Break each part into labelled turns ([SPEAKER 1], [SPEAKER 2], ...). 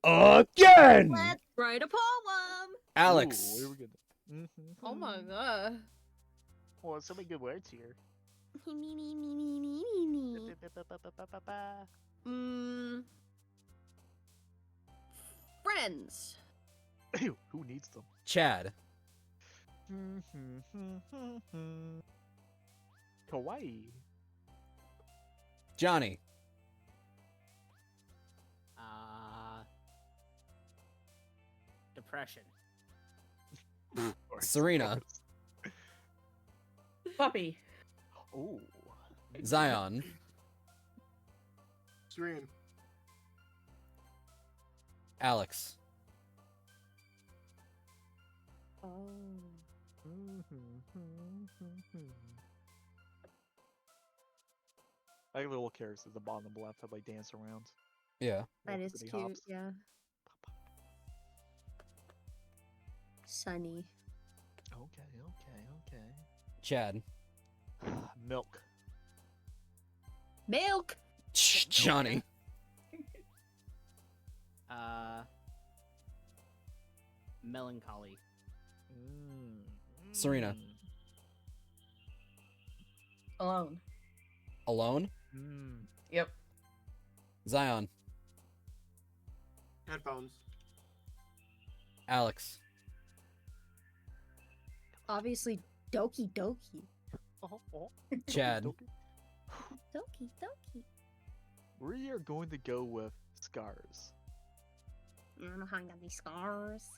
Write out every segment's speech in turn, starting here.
[SPEAKER 1] Again!
[SPEAKER 2] Let's write a poem.
[SPEAKER 1] Alex.
[SPEAKER 3] Ooh, we were good.
[SPEAKER 2] Oh my god.
[SPEAKER 3] Well, so many good words here.
[SPEAKER 2] Friends.
[SPEAKER 3] Ew, who needs them?
[SPEAKER 1] Chad.
[SPEAKER 3] Kawaii.
[SPEAKER 1] Jonny.
[SPEAKER 4] Depression.
[SPEAKER 1] Serinah.
[SPEAKER 5] Puppy.
[SPEAKER 3] Oh.
[SPEAKER 1] Zyon.
[SPEAKER 6] Zyon.
[SPEAKER 1] Alex.
[SPEAKER 2] Oh.
[SPEAKER 3] I like little characters at the bottom left that like dance around.
[SPEAKER 1] Yeah.
[SPEAKER 2] That
[SPEAKER 3] Little
[SPEAKER 2] is
[SPEAKER 3] flippity
[SPEAKER 2] cute,
[SPEAKER 3] hops.
[SPEAKER 2] yeah. Sunny.
[SPEAKER 3] Okay.
[SPEAKER 1] Chad.
[SPEAKER 3] Milk.
[SPEAKER 2] Milk.
[SPEAKER 1] Jonny.
[SPEAKER 4] Melancholy.
[SPEAKER 1] Serinah.
[SPEAKER 5] Alone.
[SPEAKER 1] Alone.
[SPEAKER 5] Yep.
[SPEAKER 1] Zyon.
[SPEAKER 6] Headphones.
[SPEAKER 1] Alex.
[SPEAKER 2] Obviously, Doki Doki.
[SPEAKER 1] Chad.
[SPEAKER 2] Doki Doki.
[SPEAKER 3] We are going to go with scars.
[SPEAKER 2] I don't know how I got these scars.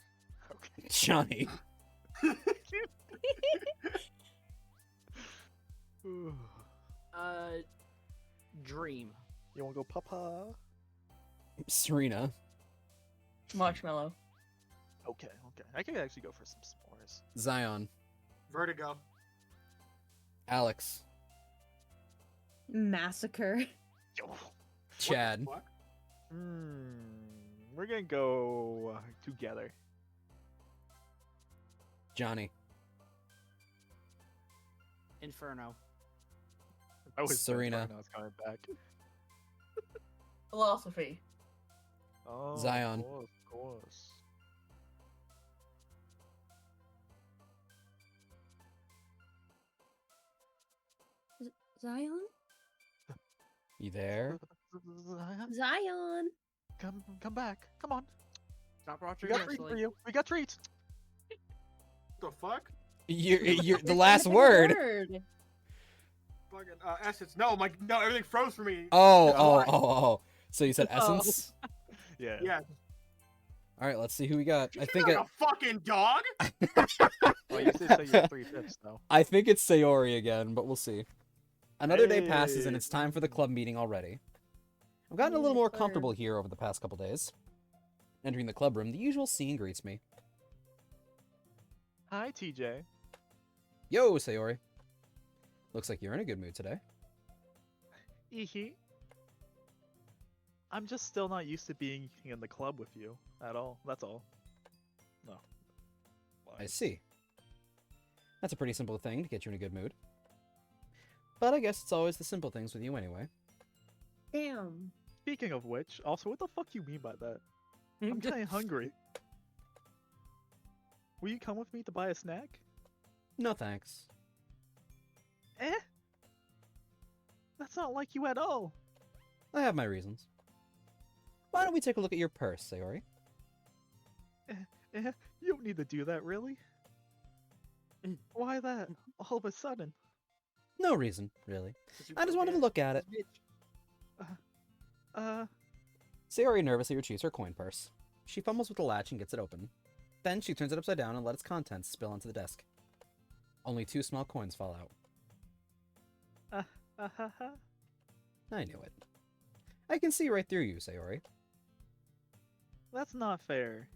[SPEAKER 3] Okay.
[SPEAKER 1] Jonny.
[SPEAKER 4] Dream.
[SPEAKER 3] You want to go, Papa?
[SPEAKER 1] Serinah.
[SPEAKER 5] Marshmallow.
[SPEAKER 3] Okay. I could actually go for some s'mores.
[SPEAKER 1] Zyon.
[SPEAKER 6] Vertigo.
[SPEAKER 1] Alex.
[SPEAKER 2] Massacre.
[SPEAKER 3] Yo.
[SPEAKER 1] Chad.
[SPEAKER 6] What?
[SPEAKER 3] We're gonna go together.
[SPEAKER 1] Jonny.
[SPEAKER 4] Inferno.
[SPEAKER 3] I was
[SPEAKER 1] Serinah.
[SPEAKER 3] I was coming back.
[SPEAKER 5] Philosophy.
[SPEAKER 3] Oh,
[SPEAKER 1] Zyon.
[SPEAKER 3] Of course.
[SPEAKER 2] Zyon?
[SPEAKER 1] You there?
[SPEAKER 2] Zyon!
[SPEAKER 3] Come back. Come on.
[SPEAKER 4] Stop
[SPEAKER 3] We
[SPEAKER 4] watching
[SPEAKER 3] got treats for you. We got treats.
[SPEAKER 6] The fuck?
[SPEAKER 1] You're the last word.
[SPEAKER 6] Fucking essence. No, everything froze for me.
[SPEAKER 1] Oh. So you said essence?
[SPEAKER 3] Yeah.
[SPEAKER 6] Yeah.
[SPEAKER 1] All right, let's see who we got. I
[SPEAKER 6] You're
[SPEAKER 1] think
[SPEAKER 6] not a fucking dog.
[SPEAKER 3] Oh, you said say you're 3/5 though.
[SPEAKER 1] I think it's Sayori again, but we'll see. Another day passes and it's time for the club meeting already. I've gotten a little more comfortable here over the past couple days. Entering the club room, the usual scene greets me.
[SPEAKER 3] Hi, TJ.
[SPEAKER 1] Yo, Sayori. Looks like you're in a good mood today.
[SPEAKER 3] I'm just still not used to being in the club with you at all. That's all. No.
[SPEAKER 1] I see. That's a pretty simple thing to get you in a good mood. But I guess it's always the simple things with you anyway.
[SPEAKER 2] Damn.
[SPEAKER 3] Speaking of which, also, what the fuck you mean by that? I'm kind of hungry. Will you come with me to buy a snack?
[SPEAKER 1] No thanks.
[SPEAKER 3] That's not like you at all.
[SPEAKER 1] I have my reasons. Why don't we take a look at your purse, Sayori?
[SPEAKER 3] You don't need to do that, really. Why that? All of a sudden.
[SPEAKER 1] No reason, really. I just wanted to look at it. Sayori nervously retrieves her coin purse. She fumbles with the latch and gets it open. Then she turns it upside down and lets its contents spill onto the desk. Only 2 small coins fall out. I knew it. I can see right through you, Sayori.
[SPEAKER 3] That's not fair.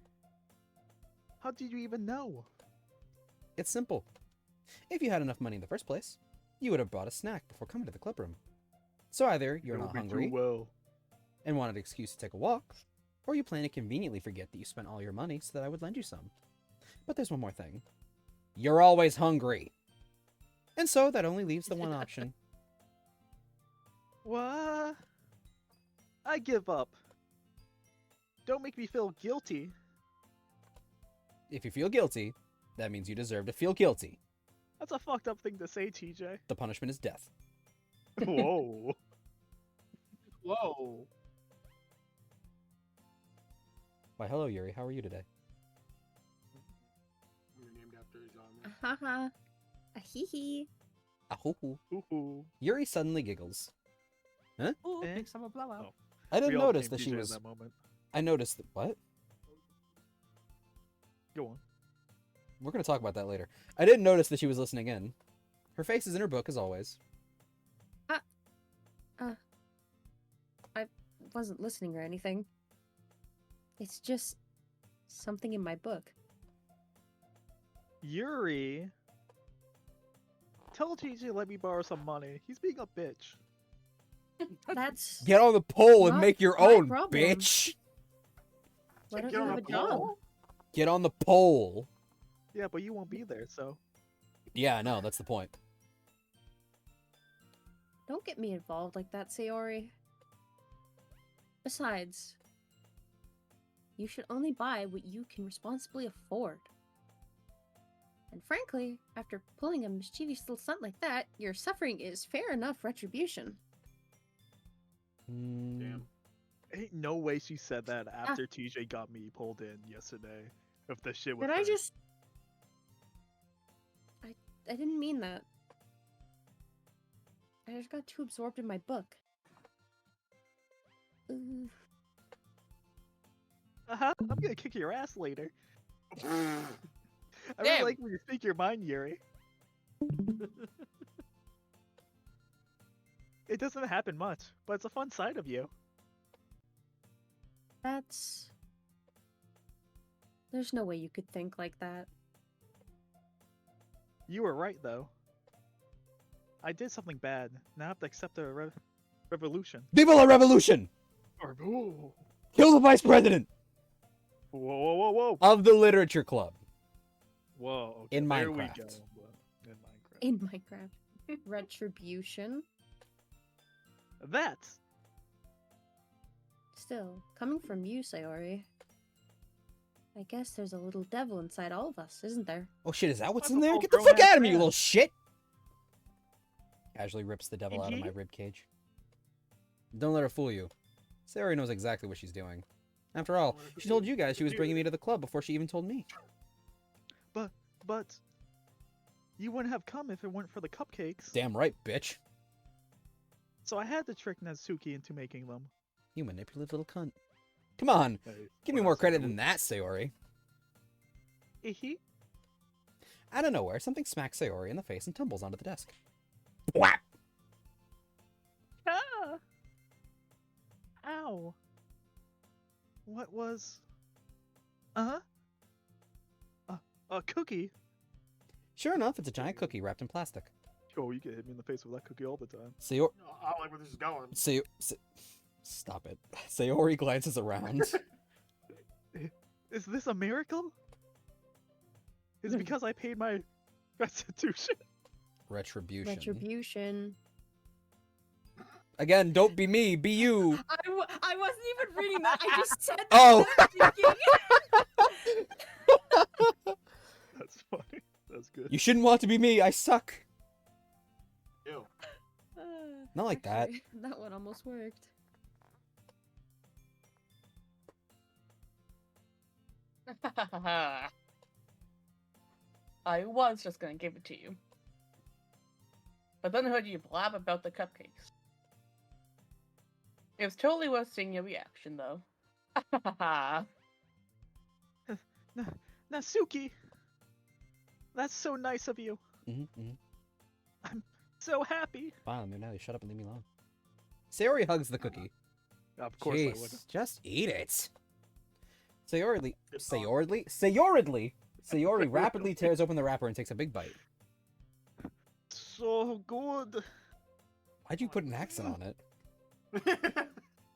[SPEAKER 3] How did you even know?
[SPEAKER 1] It's simple. If you had enough money in the first place, you would have bought a snack before coming to the club room. So either you're not hungry and wanted an excuse to take a walk, or you plan to conveniently forget that you spent all your money so that I would lend you some. But there's one more thing. You're always hungry. And so that only leaves the one option.
[SPEAKER 3] What? I give up. Don't make me feel guilty.
[SPEAKER 1] If you feel guilty, that means you deserve to feel guilty.
[SPEAKER 3] That's a fucked up thing to say, TJ.
[SPEAKER 1] The punishment is death.
[SPEAKER 3] Whoa.
[SPEAKER 6] Whoa.
[SPEAKER 1] Why, hello, Yuri. How are you today?
[SPEAKER 6] You're named after Zyon.
[SPEAKER 2] Haha. A hee hee.
[SPEAKER 1] Ahoo.
[SPEAKER 3] Ooh.
[SPEAKER 1] Yuri suddenly giggles.
[SPEAKER 4] Ooh,
[SPEAKER 3] Eh?
[SPEAKER 4] big summer blowout.
[SPEAKER 3] Oh.
[SPEAKER 1] I didn't
[SPEAKER 3] We all
[SPEAKER 1] notice
[SPEAKER 3] became
[SPEAKER 1] that she
[SPEAKER 3] TJ
[SPEAKER 1] was.
[SPEAKER 3] at that moment.
[SPEAKER 1] I noticed that. What?
[SPEAKER 3] Go on.
[SPEAKER 1] We're gonna talk about that later. I didn't notice that she was listening in. Her face is in her book as always.
[SPEAKER 2] I wasn't listening or anything. It's just something in my book.
[SPEAKER 3] Yuri. Tell TJ to let me borrow some money. He's being a bitch.
[SPEAKER 2] That's
[SPEAKER 1] Get on the pole and
[SPEAKER 2] Not
[SPEAKER 1] make your
[SPEAKER 2] my
[SPEAKER 1] own,
[SPEAKER 2] problem.
[SPEAKER 1] bitch.
[SPEAKER 2] why don't
[SPEAKER 6] Get
[SPEAKER 2] you
[SPEAKER 6] on
[SPEAKER 2] have
[SPEAKER 6] a
[SPEAKER 2] a job?
[SPEAKER 6] pole?
[SPEAKER 1] Get on the pole.
[SPEAKER 3] Yeah, but you won't be there, so.
[SPEAKER 1] Yeah, I know. That's the point.
[SPEAKER 2] Don't get me involved like that, Sayori. Besides, you should only buy what you can responsibly afford. And frankly, after pulling a mischievous little stunt like that, your suffering is fair enough retribution.
[SPEAKER 6] Damn.
[SPEAKER 3] Ain't no way she said that after TJ got me pulled in yesterday. If the shit was.
[SPEAKER 2] But I didn't mean that. I just got too absorbed in my book. Ooh.
[SPEAKER 3] I'm gonna kick your ass later. I really
[SPEAKER 4] Damn.
[SPEAKER 3] like when you speak your mind, Yuri. It doesn't happen much, but it's a fun side of you.
[SPEAKER 2] There's no way you could think like that.
[SPEAKER 3] You were right, though. I did something bad. Now I have to accept a revolution.
[SPEAKER 1] Viva la revolution!
[SPEAKER 3] Whoa,
[SPEAKER 1] Kill the vice president
[SPEAKER 3] whoa.
[SPEAKER 1] of the literature club.
[SPEAKER 3] Whoa, okay,
[SPEAKER 1] In
[SPEAKER 3] there we
[SPEAKER 1] Minecraft.
[SPEAKER 3] go. In Minecraft.
[SPEAKER 2] In Minecraft. Retribution.
[SPEAKER 3] That's
[SPEAKER 2] Still, coming from you, Sayori. I guess there's a little devil inside all of us, isn't there?
[SPEAKER 1] Oh shit, is that what's
[SPEAKER 3] I'm
[SPEAKER 1] in
[SPEAKER 3] a
[SPEAKER 1] there?
[SPEAKER 3] full
[SPEAKER 1] Get the fuck
[SPEAKER 3] grown-ass
[SPEAKER 1] out of me, you
[SPEAKER 3] man.
[SPEAKER 1] little shit! Casually rips the devil out of my
[SPEAKER 3] Mhm.
[SPEAKER 1] ribcage. Don't let her fool you. Sayori knows exactly what she's doing. After all, she told you guys she was bringing me to the club before she even told me.
[SPEAKER 3] but you wouldn't have come if it weren't for the cupcakes.
[SPEAKER 1] Damn right, bitch.
[SPEAKER 3] So I had to trick Natsuki into making them.
[SPEAKER 1] You manipulative little cunt. Come on, give me more credit than that, Sayori.
[SPEAKER 3] Ihi.
[SPEAKER 1] Out of nowhere, something smacks Sayori in the face and tumbles onto the desk. Whap!
[SPEAKER 3] Ah! Ow. What was... A cookie?
[SPEAKER 1] Sure enough, it's a giant cookie wrapped in plastic.
[SPEAKER 3] Oh, you get hit me in the face with that cookie all the time.
[SPEAKER 1] Sayori...
[SPEAKER 6] I don't like where this is going.
[SPEAKER 1] Stop it. Sayori glances around.
[SPEAKER 3] Is this a miracle? Is it because I paid my restitution?
[SPEAKER 1] Retribution.
[SPEAKER 2] Retribution.
[SPEAKER 1] Again, don't be me, be you.
[SPEAKER 2] I wasn't even reading that. I just said that.
[SPEAKER 1] Oh.
[SPEAKER 3] That's funny. That's good.
[SPEAKER 1] You shouldn't want to be me, I suck.
[SPEAKER 6] Ew.
[SPEAKER 1] Not like that.
[SPEAKER 2] Actually, that one almost worked.
[SPEAKER 5] I was just gonna give it to you. But then I heard you blab about the cupcakes. It was totally worth seeing your reaction, though.
[SPEAKER 3] Natsuki! That's so nice of you. I'm so happy.
[SPEAKER 1] Fine, now you shut up and leave me alone. Sayori hugs the cookie.
[SPEAKER 3] Of course I would.
[SPEAKER 1] Jeez, just eat it. Sayori
[SPEAKER 6] It's not.
[SPEAKER 1] Sayori rapidly tears open the wrapper and takes a big bite.
[SPEAKER 3] So good.
[SPEAKER 1] Why'd you put an accent on it?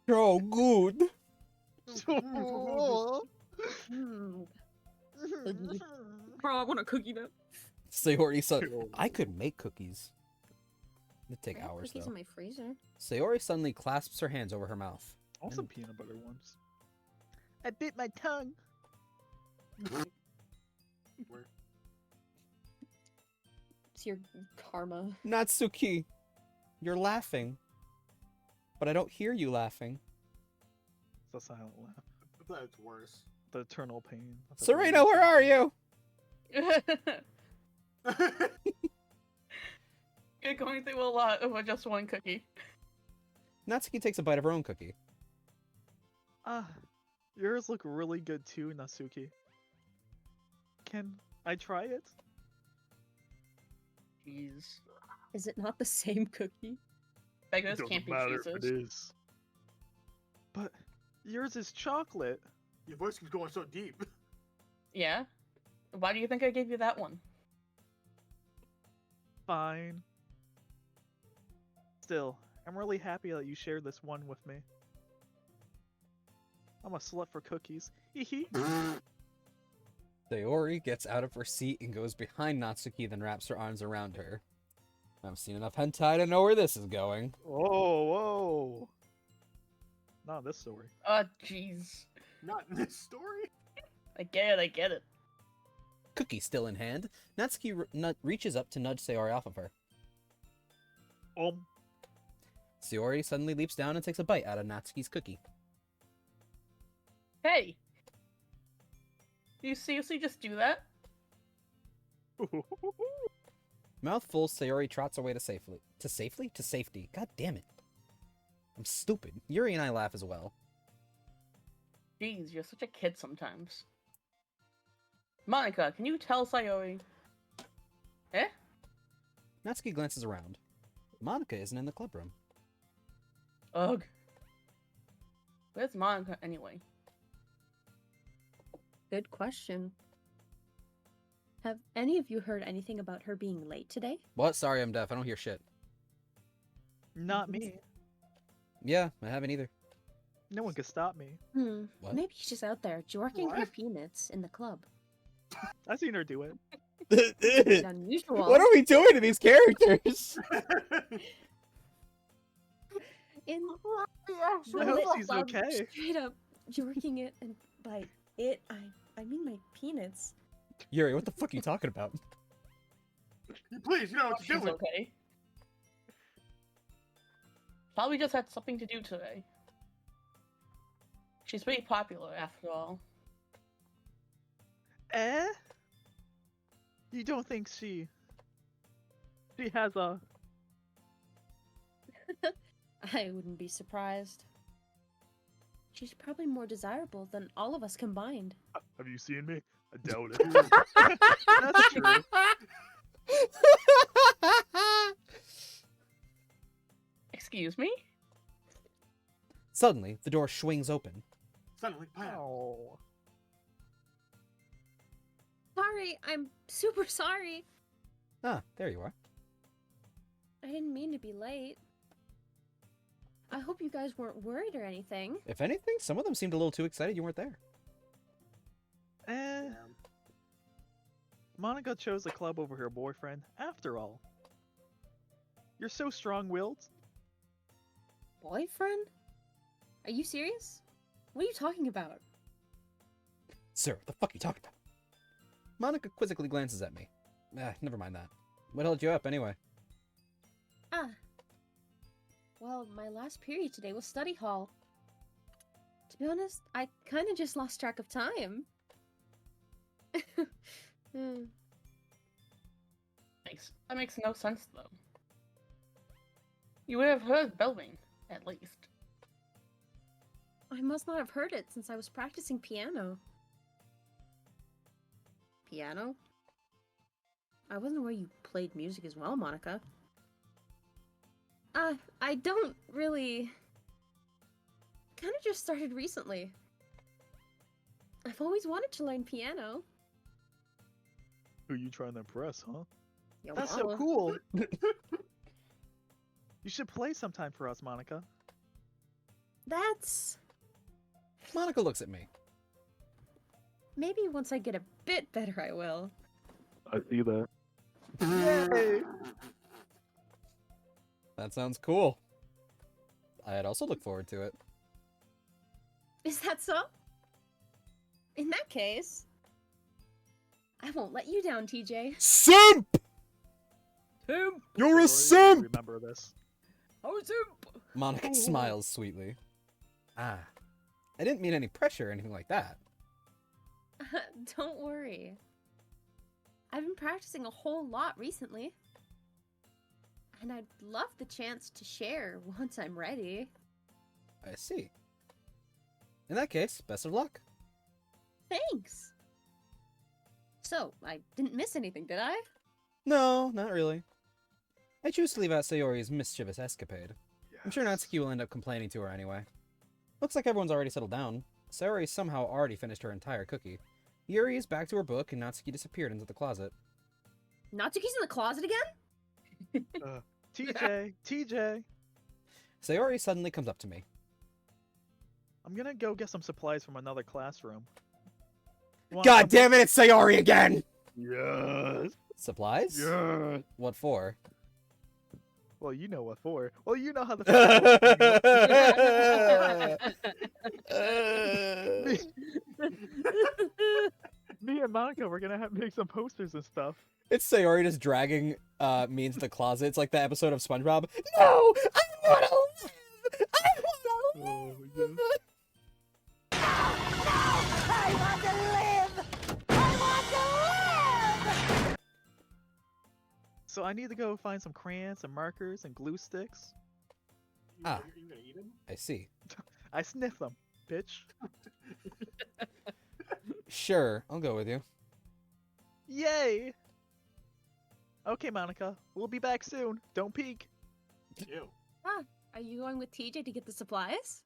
[SPEAKER 1] So good.
[SPEAKER 3] So
[SPEAKER 2] Bro, I want a cookie though.
[SPEAKER 1] Sayori I could make cookies. It'd take
[SPEAKER 2] I have
[SPEAKER 1] hours
[SPEAKER 2] cookies
[SPEAKER 1] though.
[SPEAKER 2] in my freezer.
[SPEAKER 1] Sayori suddenly clasps her hands over her mouth.
[SPEAKER 3] I want some peanut butter ones. I bit my tongue.
[SPEAKER 6] Where?
[SPEAKER 2] It's your karma.
[SPEAKER 1] Natsuki, you're laughing. But I don't hear you laughing.
[SPEAKER 3] It's a silent laugh.
[SPEAKER 6] I thought it's worse.
[SPEAKER 3] The eternal pain.
[SPEAKER 1] Serinah, where are you?
[SPEAKER 5] You're going through a lot over just one cookie.
[SPEAKER 1] Natsuki takes a bite of her own cookie.
[SPEAKER 3] Ah, yours look really good too, Natsuki. Can I try it?
[SPEAKER 5] Jeez.
[SPEAKER 2] Is it not the same cookie?
[SPEAKER 5] Beggars can't be choosers.
[SPEAKER 3] is. But yours is chocolate.
[SPEAKER 6] Your voice keeps going so deep.
[SPEAKER 5] Yeah? Why do you think I gave you that one?
[SPEAKER 3] Fine. Still, I'm really happy that you shared this one with me. I'm a slut for cookies. Hee
[SPEAKER 1] Sayori gets out of her seat and goes behind Natsuki, then wraps her arms around her. I've seen enough hentai to know where this is going.
[SPEAKER 3] Whoa, whoa. Not this story.
[SPEAKER 5] Oh, jeez.
[SPEAKER 6] Not in this story.
[SPEAKER 5] I get it.
[SPEAKER 1] Cookie still in hand, Natsuki reaches up to nudge Sayori off of her. Sayori suddenly leaps down and takes a bite out of Natsuki's cookie.
[SPEAKER 5] Hey! You seriously just do that?
[SPEAKER 1] Mouth full, Sayori trots away to safety. God damn it. I'm stupid. Yuri and I laugh as well.
[SPEAKER 5] Jeez, you're such a kid sometimes. Monica, can you tell Sayori? Eh?
[SPEAKER 1] Natsuki glances around. Monica isn't in the clubroom.
[SPEAKER 5] Ugh. Where's Monica anyway?
[SPEAKER 2] Good question. Have any of you heard anything about her being late today?
[SPEAKER 1] What? Sorry, I'm deaf. I don't hear shit.
[SPEAKER 3] Not me.
[SPEAKER 1] Yeah, I haven't either.
[SPEAKER 3] No one could stop me.
[SPEAKER 1] What?
[SPEAKER 2] Maybe she's out there jorking her
[SPEAKER 6] What?
[SPEAKER 2] peanuts in the club.
[SPEAKER 3] I've seen her do it.
[SPEAKER 2] It's unusual.
[SPEAKER 1] What are we doing to these characters?
[SPEAKER 2] In
[SPEAKER 3] I hope she's
[SPEAKER 2] club,
[SPEAKER 3] okay.
[SPEAKER 2] Straight up jorking it, and by it, I mean my peanuts.
[SPEAKER 1] Yuri, what the fuck are you talking about?
[SPEAKER 6] Please, you know what
[SPEAKER 5] She's
[SPEAKER 6] you're doing.
[SPEAKER 5] okay. Probably just had something to do today. She's pretty popular, after all.
[SPEAKER 3] Eh? You don't think she has a...
[SPEAKER 2] I wouldn't be surprised. She's probably more desirable than all of us combined.
[SPEAKER 3] Have you seen me? I doubt it. That's true.
[SPEAKER 5] Excuse me?
[SPEAKER 1] Suddenly, the door swings open.
[SPEAKER 6] Suddenly, pow.
[SPEAKER 3] Oh.
[SPEAKER 2] Sorry, I'm super sorry.
[SPEAKER 1] Ah, there you are.
[SPEAKER 2] I didn't mean to be late. I hope you guys weren't worried or anything.
[SPEAKER 1] If anything, some of them seemed a little too excited you weren't there.
[SPEAKER 3] Eh. Monica chose the club over her boyfriend, after all. You're so strong-willed.
[SPEAKER 2] Boyfriend? Are you serious? What are you talking about?
[SPEAKER 1] Sir, what the fuck are you talking about? Monica quizzically glances at me. Never mind that. What held you up, anyway?
[SPEAKER 2] Ah. Well, my last period today was study hall. To be honest, I kind of just lost track of time.
[SPEAKER 5] That makes no sense, though. You would have heard bellring, at least.
[SPEAKER 2] I must not have heard it since I was practicing piano. Piano? I wasn't aware you played music as well, Monica. I don't really... Kinda just started recently. I've always wanted to learn piano.
[SPEAKER 3] Who you trying to impress, huh?
[SPEAKER 2] Yo,
[SPEAKER 3] That's so
[SPEAKER 2] mama.
[SPEAKER 3] cool. You should play sometime for us, Monica.
[SPEAKER 2] That's...
[SPEAKER 1] Monica looks at me.
[SPEAKER 2] Maybe once I get a bit better, I will.
[SPEAKER 3] I see that. Yay!
[SPEAKER 1] That sounds cool. I'd also look forward to it.
[SPEAKER 2] Is that so? In that case, I won't let you down, TJ.
[SPEAKER 1] Simp!
[SPEAKER 4] Simp!
[SPEAKER 1] You're a
[SPEAKER 3] Sayori,
[SPEAKER 1] simp!
[SPEAKER 3] Remember this.
[SPEAKER 4] Oh, simp!
[SPEAKER 1] Monica smiles sweetly. Ah, I didn't mean any pressure or anything like that.
[SPEAKER 2] Don't worry. I've been practicing a whole lot recently. And I'd love the chance to share once I'm ready.
[SPEAKER 1] I see. In that case, best of luck.
[SPEAKER 2] Thanks! So, I didn't miss anything, did I?
[SPEAKER 1] No, not really. I choose to leave out Sayori's mischievous escapade. I'm sure Natsuki will end up complaining to her anyway. Looks like everyone's already settled down. Sayori somehow already finished her entire cookie. Yuri is back to her book, and Natsuki disappeared into the closet.
[SPEAKER 2] Natsuki's in the closet again?
[SPEAKER 3] TJ.
[SPEAKER 1] Sayori suddenly comes up to me.
[SPEAKER 3] I'm gonna go get some supplies from another classroom.
[SPEAKER 1] God damn it, it's Sayori again!
[SPEAKER 3] Yes.
[SPEAKER 1] Supplies?
[SPEAKER 3] Yes.
[SPEAKER 1] What for?
[SPEAKER 3] Well, you know what for. Well, you know how the. Me and Monica, we're gonna make some posters and stuff.
[SPEAKER 1] It's Sayori just dragging me into the closet. It's like the episode of SpongeBob. No! I wanna live! I wanna live!
[SPEAKER 3] Oh, yes. So I need to go find some crayons and markers and glue sticks.
[SPEAKER 1] Ah.
[SPEAKER 6] You gonna eat him?
[SPEAKER 1] I see.
[SPEAKER 3] I sniff them, bitch.
[SPEAKER 1] Sure, I'll go with you.
[SPEAKER 3] Yay! Okay, Monica, we'll be back soon. Don't peek.
[SPEAKER 6] Ew.
[SPEAKER 2] Are you going with TJ to get the supplies?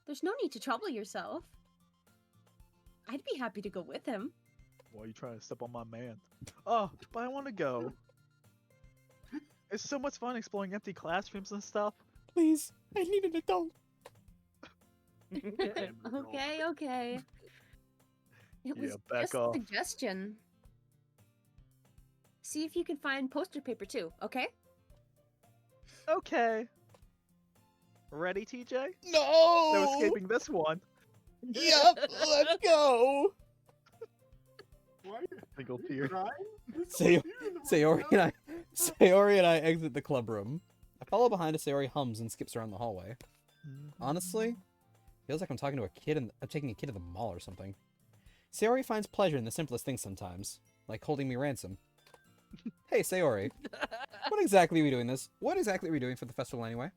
[SPEAKER 2] There's no need to trouble yourself. I'd be happy to go with him.
[SPEAKER 3] Why are you trying to step on my man? Oh, but I want to go. It's so much fun exploring empty classrooms and stuff.
[SPEAKER 1] Please, I need an adult.
[SPEAKER 2] Okay. It was
[SPEAKER 3] back
[SPEAKER 2] just
[SPEAKER 3] off.
[SPEAKER 2] a suggestion. See if you can find poster paper too, okay?
[SPEAKER 3] Okay. Ready, TJ?
[SPEAKER 1] No!
[SPEAKER 3] No escaping this one.
[SPEAKER 1] Yep, let's go!
[SPEAKER 6] Why are you
[SPEAKER 3] Single tear.
[SPEAKER 6] crying?
[SPEAKER 1] Say- Sayori and I exit the club room. I follow behind as Sayori hums and skips around the hallway. Honestly, feels like I'm taking a kid to the mall or something. Sayori finds pleasure in the simplest things sometimes, like holding me ransom. Hey, Sayori. What exactly are we doing for the festival anyway?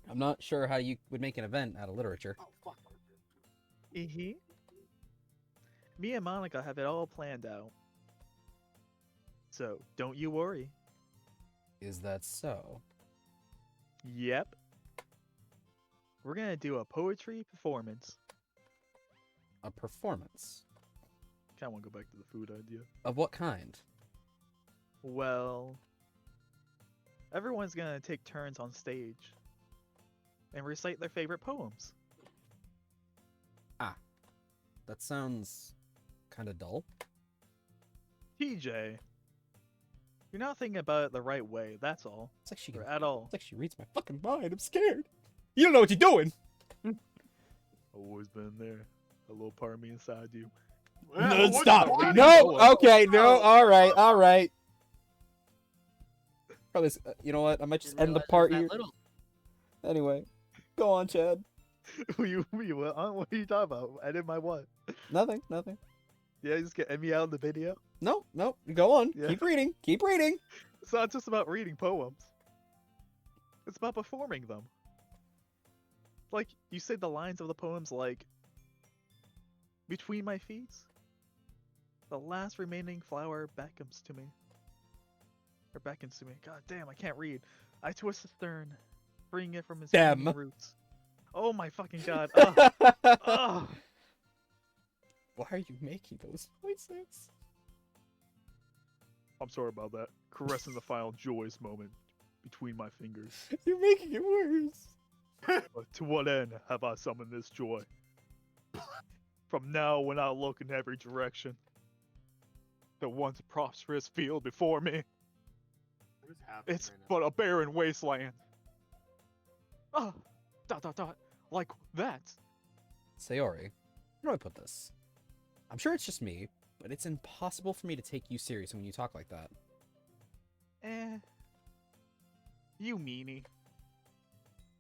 [SPEAKER 1] I'm not sure how you would make an event out of literature.
[SPEAKER 6] Oh, fuck.
[SPEAKER 3] Me and Monica have it all planned out. So, don't you worry.
[SPEAKER 1] Is that so?
[SPEAKER 3] Yep. We're gonna do a poetry performance.
[SPEAKER 1] A performance?
[SPEAKER 3] Kinda wanna go back to the food idea.
[SPEAKER 1] Of what kind?
[SPEAKER 3] Well, everyone's gonna take turns on stage and recite their favorite poems.
[SPEAKER 1] That sounds kind of dull.
[SPEAKER 3] TJ, you're not thinking about it the right way, that's all.
[SPEAKER 1] It's like she
[SPEAKER 3] Or at all.
[SPEAKER 1] It's like she reads my fucking mind. I'm scared. You don't know what you're doing.
[SPEAKER 3] Always been there. A little part of me inside you.
[SPEAKER 6] Well,
[SPEAKER 1] No,
[SPEAKER 6] what's
[SPEAKER 1] stop.
[SPEAKER 6] the point?
[SPEAKER 1] No. Okay. No. All right. Probably. You know what? I might just
[SPEAKER 4] Didn't
[SPEAKER 1] end the
[SPEAKER 4] realize it was
[SPEAKER 1] part
[SPEAKER 4] that
[SPEAKER 1] here.
[SPEAKER 4] little.
[SPEAKER 1] Anyway, go on, Chad.
[SPEAKER 3] what are you talking about? I did my what?
[SPEAKER 1] Nothing.
[SPEAKER 3] Yeah, just get me out of the video.
[SPEAKER 1] No. Go on.
[SPEAKER 3] Yeah.
[SPEAKER 1] Keep reading.
[SPEAKER 3] It's not just about reading poems. It's about performing them. Like, you say the lines of the poems like, between my feet, the last remaining flower beckons to me. Or beckons to me. God damn, I can't read. I twist the stern, freeing it from its
[SPEAKER 1] Damn.
[SPEAKER 3] hanging roots. Oh my fucking god. Ugh. Ugh.
[SPEAKER 1] Why are you making those voices?
[SPEAKER 3] I'm sorry about that. Caressing the final joyous moment between my fingers.
[SPEAKER 1] You're making it worse.
[SPEAKER 3] But to what end have I summoned this joy? From now when I look in every direction, the once prosperous field before me,
[SPEAKER 6] What is happening
[SPEAKER 3] it's
[SPEAKER 6] right now?
[SPEAKER 3] but a barren wasteland. Ah, ... like that.
[SPEAKER 1] Sayori, how do I put this? I'm sure it's just me, but it's impossible for me to take you seriously when you talk like that.
[SPEAKER 3] You meanie.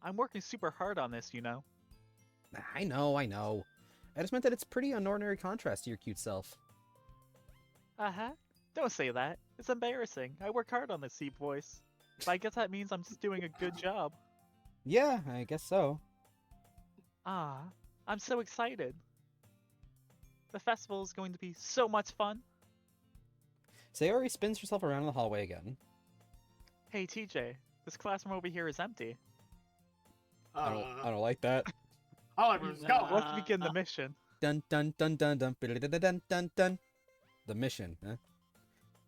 [SPEAKER 3] I'm working super hard on this, you know.
[SPEAKER 1] I know. I just meant that it's pretty an ordinary contrast to your cute self.
[SPEAKER 3] Uh-huh. Don't say that. It's embarrassing. I work hard on this deep voice. But I guess that means I'm just doing a good job.
[SPEAKER 1] Yeah, I guess so.
[SPEAKER 3] I'm so excited. The festival is going to be so much fun.
[SPEAKER 1] Sayori spins herself around in the hallway again.
[SPEAKER 3] Hey, TJ, this classroom over here is empty.
[SPEAKER 1] I don't like that.
[SPEAKER 6] All right, let's go.
[SPEAKER 3] Let's begin the mission.
[SPEAKER 1] Dun dun dun dun dun dun dun dun dun. The mission, huh?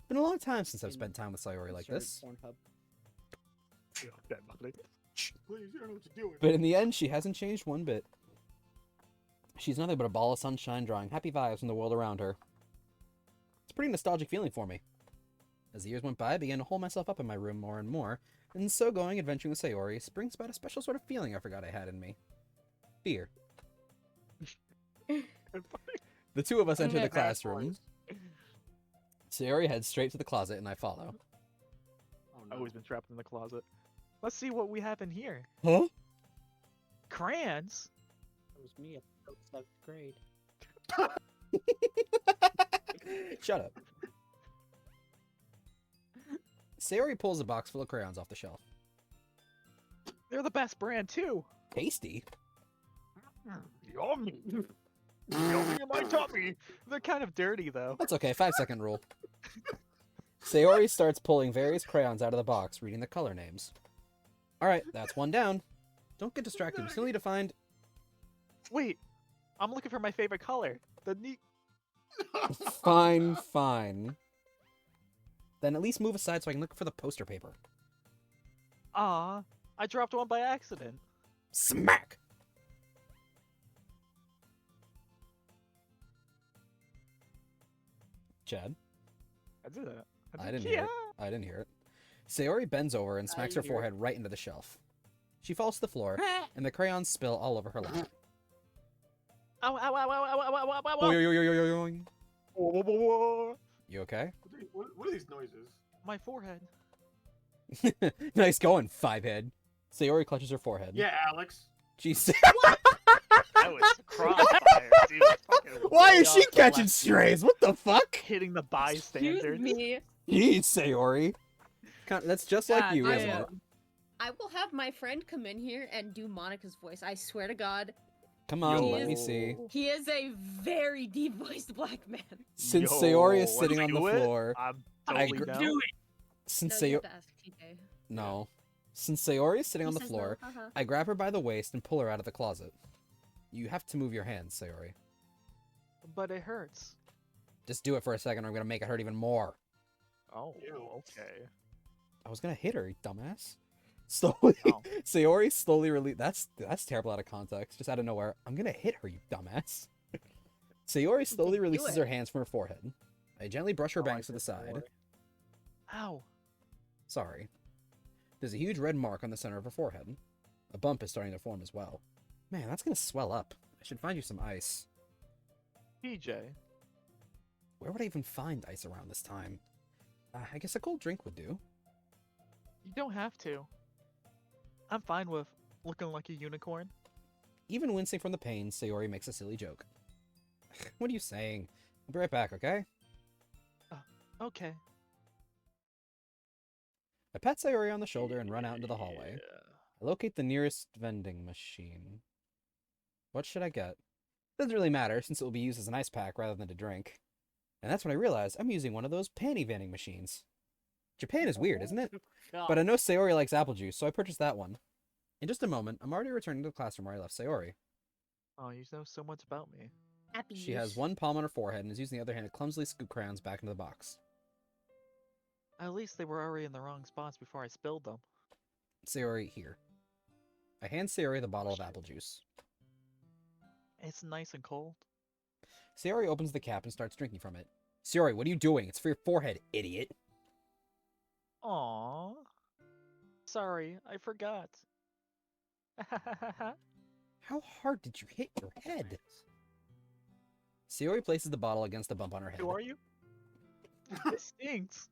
[SPEAKER 1] Been a long time since I've spent time with Sayori like this.
[SPEAKER 6] Please, you don't know what you're doing.
[SPEAKER 1] But in the end, she hasn't changed one bit. She's nothing but a ball of sunshine drawing happy vibes from the world around her. It's a pretty nostalgic feeling for me. As the years went by, I began to hold myself up in my room more and more, and so going adventuring with Sayori brings about a special sort of feeling I forgot I had in me. Fear. The two of us enter the classroom. Sayori heads straight to the closet, and I follow.
[SPEAKER 6] Oh,
[SPEAKER 3] I've always been trapped in the closet. Let's see what we have in here.
[SPEAKER 1] Huh?
[SPEAKER 3] Crayons?
[SPEAKER 7] That was me at 7th grade.
[SPEAKER 1] Shut up. Sayori pulls a box full of crayons off the shelf.
[SPEAKER 3] They're the best brand, too.
[SPEAKER 1] Tasty?
[SPEAKER 3] Yummy. Yummy in my tummy. They're kind of dirty, though.
[SPEAKER 1] That's okay, 5-second rule. Sayori starts pulling various crayons out of the box, reading the color names. Alright, that's one down. Don't get distracted, we still need to find...
[SPEAKER 3] Wait, I'm looking for my favorite color. The neat...
[SPEAKER 1] Fine. Then at least move aside so I can look for the poster paper.
[SPEAKER 3] I dropped one by accident.
[SPEAKER 1] Smack! Chad?
[SPEAKER 3] I did it.
[SPEAKER 1] I didn't hear it. I didn't hear it. Sayori bends over and smacks her forehead right into the shelf. She falls to the floor, and the crayons spill all over her lap.
[SPEAKER 3] Ow, ow, ow, ow, ow, ow, ow, ow, ow, ow.
[SPEAKER 1] Oy.
[SPEAKER 3] Whoa, whoa, whoa.
[SPEAKER 1] You okay?
[SPEAKER 6] What are these noises?
[SPEAKER 3] My forehead.
[SPEAKER 1] Nice going, five-head. Sayori clutches her forehead.
[SPEAKER 6] Yeah, Alex.
[SPEAKER 1] She's...
[SPEAKER 3] That was crossfire, dude. Fucking
[SPEAKER 1] Why
[SPEAKER 3] way
[SPEAKER 1] is she
[SPEAKER 3] off the
[SPEAKER 1] catching
[SPEAKER 3] left.
[SPEAKER 1] strays? What the fuck?
[SPEAKER 3] Hitting the
[SPEAKER 2] Excuse
[SPEAKER 3] bystanders.
[SPEAKER 2] me.
[SPEAKER 1] Jeez, Sayori. That's just like you, isn't it?
[SPEAKER 2] I will have my friend come in here and do Monica's voice. I swear to God.
[SPEAKER 1] Come on,
[SPEAKER 3] Yo.
[SPEAKER 1] let me see.
[SPEAKER 2] He is a very deep-voiced black man.
[SPEAKER 1] Since
[SPEAKER 3] Yo,
[SPEAKER 1] Sayori is
[SPEAKER 3] let's
[SPEAKER 1] sitting on the
[SPEAKER 3] do it.
[SPEAKER 1] floor,
[SPEAKER 3] I'm
[SPEAKER 1] I
[SPEAKER 3] totally
[SPEAKER 1] agree.
[SPEAKER 3] down.
[SPEAKER 4] Do it.
[SPEAKER 1] since
[SPEAKER 2] No, you
[SPEAKER 1] Sayori...
[SPEAKER 2] have to ask TJ.
[SPEAKER 1] No. Since Sayori is sitting on
[SPEAKER 2] He
[SPEAKER 1] the
[SPEAKER 2] says
[SPEAKER 1] floor,
[SPEAKER 2] no, haha.
[SPEAKER 1] I grab her by the waist and pull her out of the closet. You have to move your hands, Sayori.
[SPEAKER 3] But it hurts.
[SPEAKER 1] Just do it for a second or I'm gonna make it hurt even more.
[SPEAKER 3] Oh,
[SPEAKER 6] Ew.
[SPEAKER 3] okay.
[SPEAKER 1] I was gonna hit her, you dumbass. Slowly,
[SPEAKER 3] Oh.
[SPEAKER 1] Sayori slowly release. That's terrible out of context. Just out of nowhere, I'm gonna hit her, you dumbass. Sayori slowly
[SPEAKER 2] do
[SPEAKER 1] releases
[SPEAKER 2] it.
[SPEAKER 1] her hands from her forehead. I gently brush her
[SPEAKER 3] Oh, I
[SPEAKER 1] bangs to the
[SPEAKER 3] did
[SPEAKER 1] side.
[SPEAKER 3] before. Ow.
[SPEAKER 1] Sorry. There's a huge red mark on the center of her forehead. A bump is starting to form as well. Man, that's gonna swell up. I should find you some ice.
[SPEAKER 3] PJ.
[SPEAKER 1] Where would I even find ice around this time? I guess a cold drink would do.
[SPEAKER 3] You don't have to. I'm fine with looking like a unicorn.
[SPEAKER 1] Even wincing from the pain, Sayori makes a silly joke. What are you saying? I'll be right back, okay?
[SPEAKER 3] Okay.
[SPEAKER 1] I pat Sayori on the shoulder and run out into the hallway. I locate the nearest vending machine. What should I get? Doesn't really matter, since it will be used as an ice pack rather than to drink. And that's when I realize I'm using one of those panty vending machines. Japan is weird, isn't it? But I know Sayori likes apple juice, so I purchased that one. In just a moment, I'm already returning to the classroom where I left Sayori.
[SPEAKER 3] Oh, you know so much about me.
[SPEAKER 2] Happy
[SPEAKER 1] She has one palm on her forehead and is using the other hand to clumsily scoop crayons back into the box.
[SPEAKER 3] At least they were already in the wrong spots before I spilled them.
[SPEAKER 1] Sayori, here. I hand Sayori the bottle of apple juice.
[SPEAKER 3] It's nice and cold.
[SPEAKER 1] Sayori opens the cap and starts drinking from it. Sayori, what are you doing? It's for your forehead, idiot.
[SPEAKER 3] Aww. Sorry, I forgot.
[SPEAKER 1] How hard did you hit your head? Sayori places the bottle against the bump on her head.
[SPEAKER 3] Who are you? It stinks.